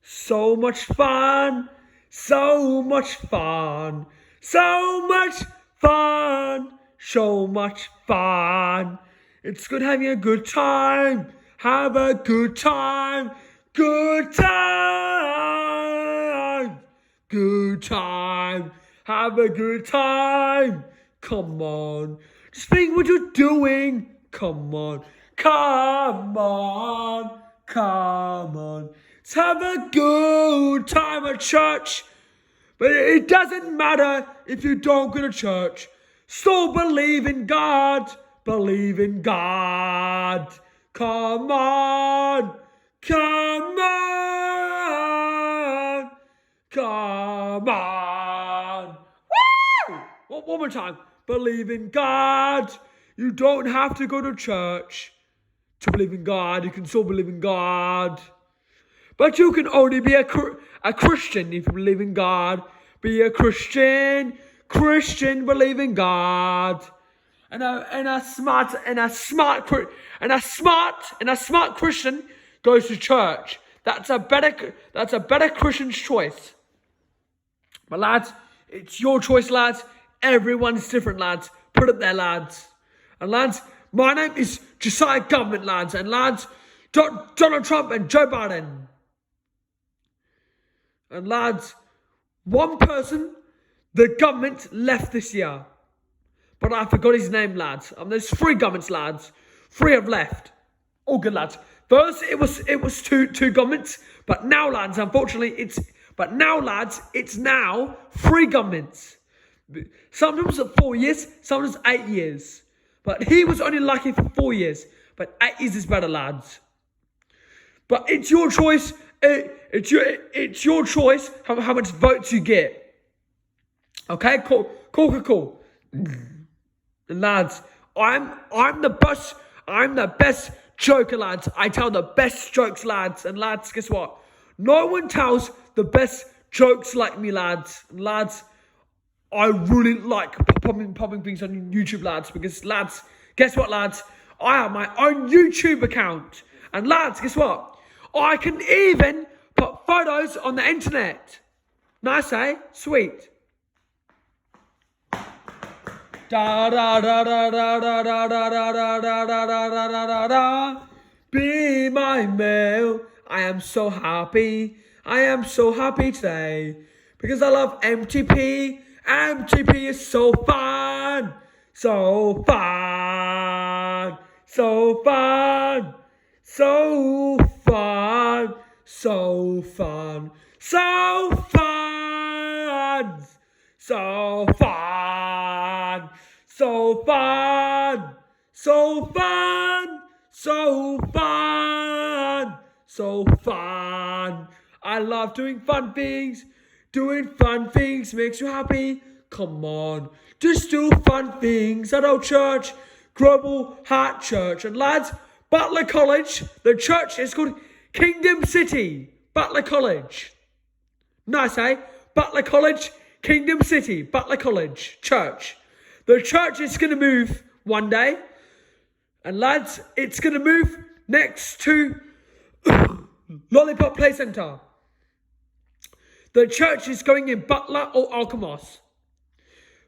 So much fun. So much fun. So much fun. So much fun. It's good having a good time. Have a good time. Good time. Good time. Have a good time. Come on. Just think what you're doing. Come on. Come on. Come on. Let's have a good time at church. But it doesn't matter if you don't go to church. Still believe in God. Believe in God. Come on. Come on. Come on. Woo! One more time. Believe in God. You don't have to go to church to believe in God. You can still believe in God. But you can only be a Christian if you believe in God. Be a Christian. Christian, believe in God. And a smart Christian goes to church. That's a better Christian's choice. But lads, it's your choice, lads. Everyone's different, lads. Put it there, lads. And lads, my name is Josiah Government, lads. And lads, Donald Trump and Joe Biden. And lads, one person, the government left this year. But I forgot his name, lads. There's 3 governments, lads. 3 have left. All good, lads. First, it was two governments. But now, lads, unfortunately, it's now 3 governments. Sometimes 4 years, sometimes 8 years. But he was only lucky for 4 years. But 8 years is better, lads. But it's your choice. It's your choice how much votes you get. Okay, cool. And lads, I'm the best joker, lads. I tell the best jokes, lads. And lads, guess what? No one tells the best jokes like me, lads. And lads, I really like popping things on YouTube, lads. Because lads, guess what, lads? I have my own YouTube account. And lads, guess what? I can even put photos on the internet. Nice, eh? Sweet. Da da da da da da da da da da da da da da da. Be my male. I am so happy. I am so happy today because I love MTP. MTP is so fun. So fun. So fun. So fun. So fun. So fun. So fun. So fun. So fun, so fun, so fun. I love doing fun things. Doing fun things makes you happy. Come on, just do fun things at our church, Global Heart Church. And lads, Butler College, the church is called Kingdom City, Butler College. Nice, eh? Butler College, Kingdom City, Butler College, church. The church is going to move one day. And lads, it's going to move next to Lollipop Play Centre. The church is going in Butler or Alkmaar.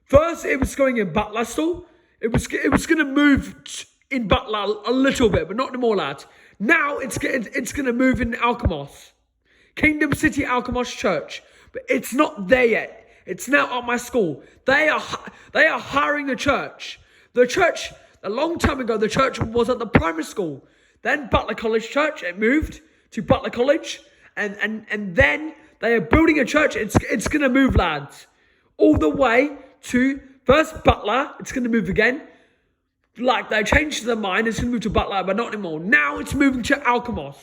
First, it was going in Butler still. It was going to move in Butler a little bit, but not anymore, lads. Now, it's going to move in Alkmaar. Kingdom City Alkmaar Church. But it's not there yet. It's now at my school. They are hiring the church. The church, a long time ago, the church was at the primary school. Then Butler College Church, it moved to Butler College. And then they are building a church. It's going to move, lads. All the way to first Butler. It's going to move again. Like they changed their mind. It's going to move to Butler, but not anymore. Now it's moving to Alkmaar.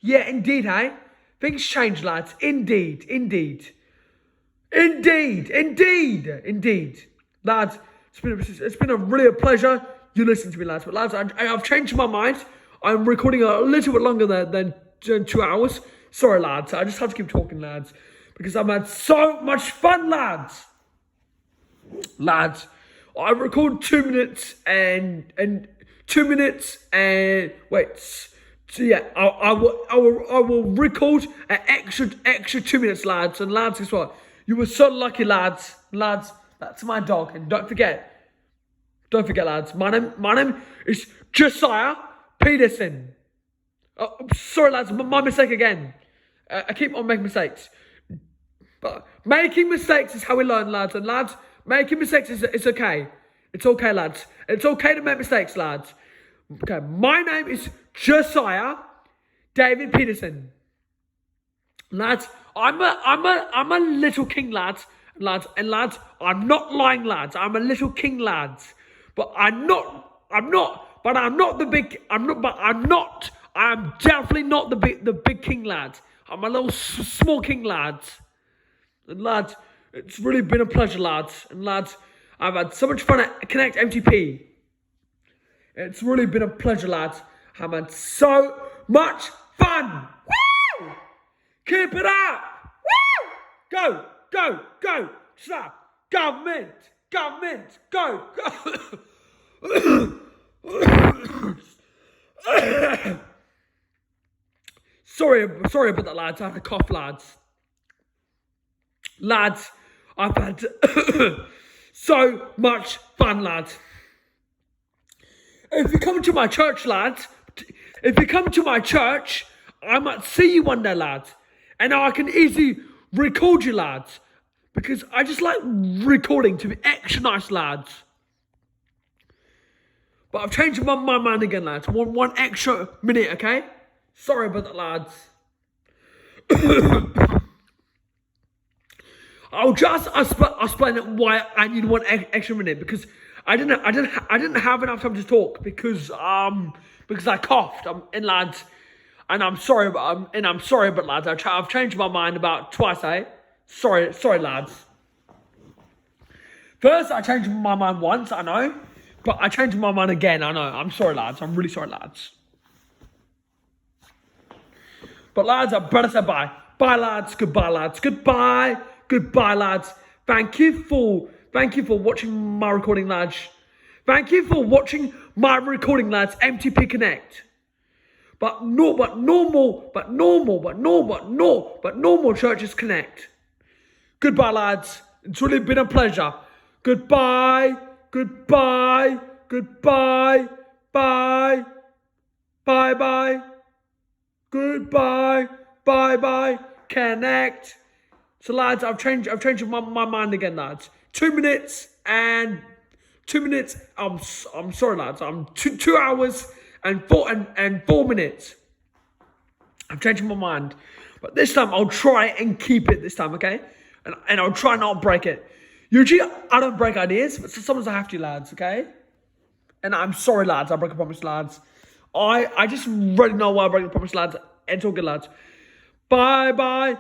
Yeah, indeed, hey? Things change, lads. Indeed. Lads, it's been a really pleasure. You listen to me, lads. But lads, I've changed my mind. I'm recording a little bit longer than 2 hours. Sorry, lads. I just have to keep talking, lads. Because I've had so much fun, lads. Lads, I record 2 minutes and 2 minutes and wait. So yeah, I will record an extra 2 minutes, lads. And lads, guess what? You were so lucky, lads. Lads, that's my dog. And don't forget, lads. My name is Josiah Peterson. Oh, sorry, lads. My mistake again. I keep on making mistakes. But making mistakes is how we learn, lads. And lads, making mistakes is okay. It's okay, lads. It's okay to make mistakes, lads. Okay, my name is Josiah David Peterson. Lads, I'm a little king, lads. And lads, I'm not lying, lads. I'm a little king, lads. But I'm definitely not the big king, lads. I'm a little small king, lads. And lads, it's really been a pleasure, lads. And lads, I've had so much fun at Connect MTP. It's really been a pleasure, lads. I've had so much fun. Woo! Keep it up. Woo! Go. Stop. Government, go. Sorry about that, lads. I had a cough, lads. Lads, I've had so much fun, lads. If you come to my church, lads, I might see you one day, lads. And I can easily record you, lads. Because I just like recording to be extra nice, lads. But I've changed my mind again, lads. One extra minute, okay? Sorry about that, lads. I'll explain it why I need one extra minute, because I didn't have enough time to talk because I coughed. Lads, and I'm sorry, but lads, I've changed my mind about twice, eh? Sorry, lads. First, I changed my mind once, I know, but I changed my mind again, I know. I'm sorry, lads. I'm really sorry, lads. But lads, I better say bye. Bye, lads. Goodbye, lads. Goodbye, lads. Thank you for watching my recording, lads. Thank you for watching my recording, lads. MTP Connect. But normal churches connect. Goodbye, lads. It's really been a pleasure. Goodbye. Bye. Goodbye. Connect. So lads, I've changed my mind again, lads. 2 minutes. I'm sorry, lads. I'm 2 hours and 4 minutes. I'm changing my mind, but this time I'll try and keep it this time, okay? And I'll try not break it. Usually I don't break ideas, but sometimes I have to, lads. Okay? And I'm sorry, lads. I broke a promise, lads. I just really know why I broke a promise, lads. It's all good, lads. Bye-bye.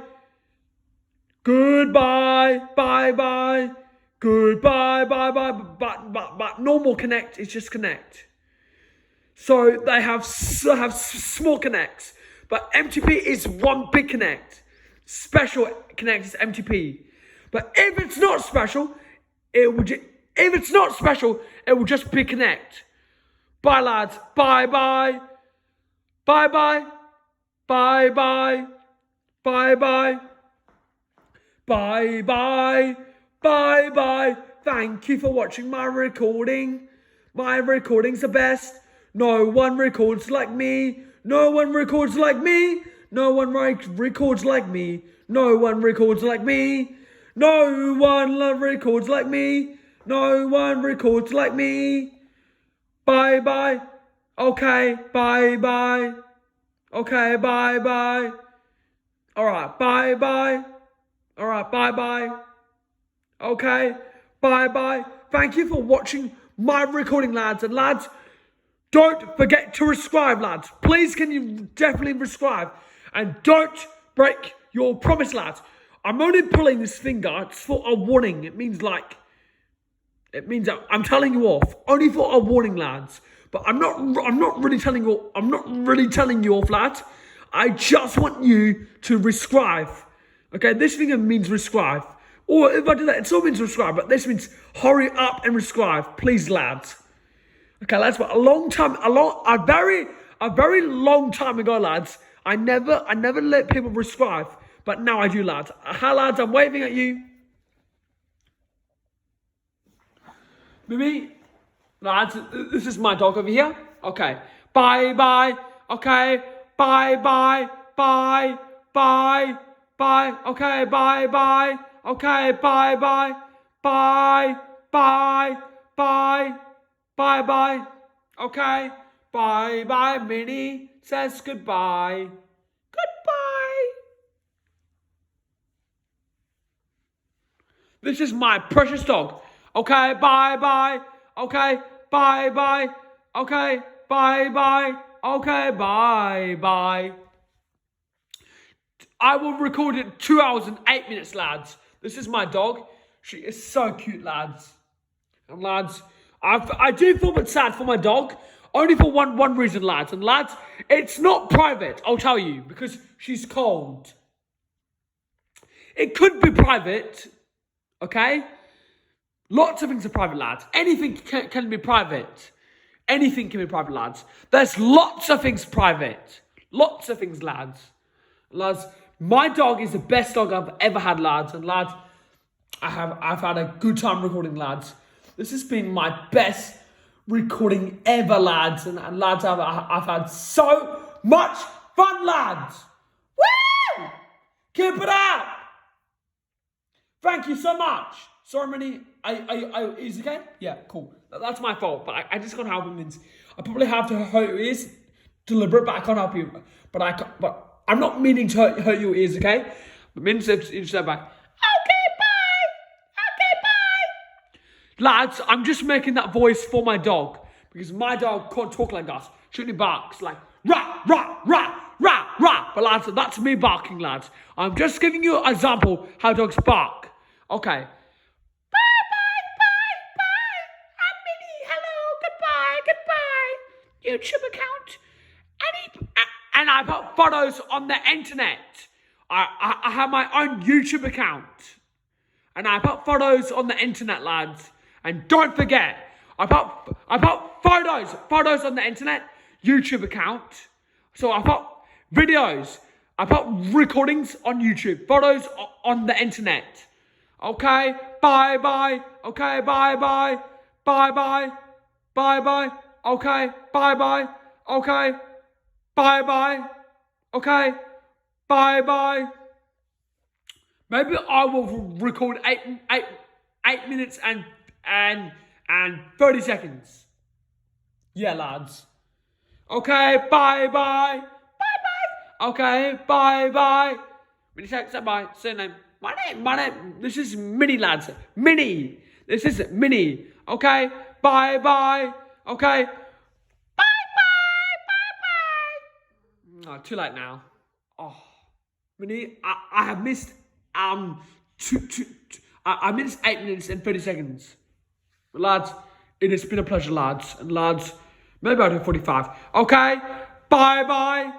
Goodbye. Bye-bye. Goodbye. Bye-bye. But normal connect is just connect. So they have small connects. But MTP is one big connect. Special connect is MTP. But if it's not special, it will just be connect. Bye, lads. Bye-bye. Bye-bye. Bye-bye. Bye-bye. Bye-bye. Bye-bye. Thank you for watching my recording. My recording's the best. No one records like me. No one records like me. No one records like me. No one records like me. No one records like me. No one records like me. Bye-bye. Okay, bye-bye. Okay, bye-bye. Alright, bye-bye. Alright, bye-bye. Okay, bye-bye. Thank you for watching my recording, lads. And lads, don't forget to subscribe, lads. Please, can you definitely subscribe? And don't break your promise, lads. I'm only pulling this finger. It's for a warning. It means that I'm telling you off. Only for a warning, lads. But I'm not really telling you off, lads. I just want you to subscribe. Okay, this finger means subscribe. Or if I do that, it still means subscribe. But this means hurry up and subscribe, please, lads. Okay, lads. But a very long time ago, lads, I never let people subscribe. But now I do, lads. Hi, lads. I'm waving at you. Mimi, lads, this is my dog over here. Okay. Bye-bye. Okay. Bye-bye. Bye. Bye. Bye. Okay. Bye-bye. Okay. Bye-bye. Bye. Bye. Bye. Bye-bye. Okay. Bye-bye. Minnie says goodbye. Goodbye. This is my precious dog. Okay, bye-bye. Okay, bye-bye. Okay, bye-bye. Okay, bye-bye. I will record it 2 hours and 8 minutes, lads. This is my dog. She is so cute, lads. And lads, I do feel a bit sad for my dog. Only for one reason, lads. And lads, it's not private, I'll tell you, because she's cold. It could be private, okay? Lots of things are private, lads. Anything can be private. Anything can be private, lads. There's lots of things private. Lots of things, lads. Lads, my dog is the best dog I've ever had, lads. And lads, I've had a good time recording, lads. This has been my best recording ever, lads. And lads, I've had so much fun, lads. Woo! Keep it up. Thank you so much. Sorry, Minnie. Is it okay? Yeah, cool. That's my fault, but I just can't help it. Means I probably have to hurt your ears, deliberate, but I can't help you. But I'm not meaning to hurt your ears, okay? But Min said back. Okay, bye. Okay, bye. Lads, I'm just making that voice for my dog because my dog can't talk like us. She only barks like rah rah rah rah rah. But lads, that's me barking, lads. I'm just giving you an example how dogs bark. Okay. YouTube account, and I put photos on the internet. I have my own YouTube account, and I put photos on the internet, lads. And don't forget, I put photos on the internet, YouTube account. So I put videos, I put recordings on YouTube, photos on the internet. Okay, bye bye. Okay, bye bye. Bye bye. Bye bye. Okay, bye-bye. Okay, bye-bye. Okay, bye-bye. Maybe I will record 8 minutes and 30 seconds. Yeah, lads. Okay, bye-bye. Bye-bye. Okay, bye-bye. Say bye. Say name. My name. This is Minnie, lads. Minnie. This is Minnie. Okay, bye-bye. Okay? Bye, bye, bye, bye. Oh, too late now. Oh, Minnie, I have missed, I missed 8 minutes and 30 seconds. But lads, it has been a pleasure, lads. And lads, maybe I'll do 45. Okay? Bye, bye.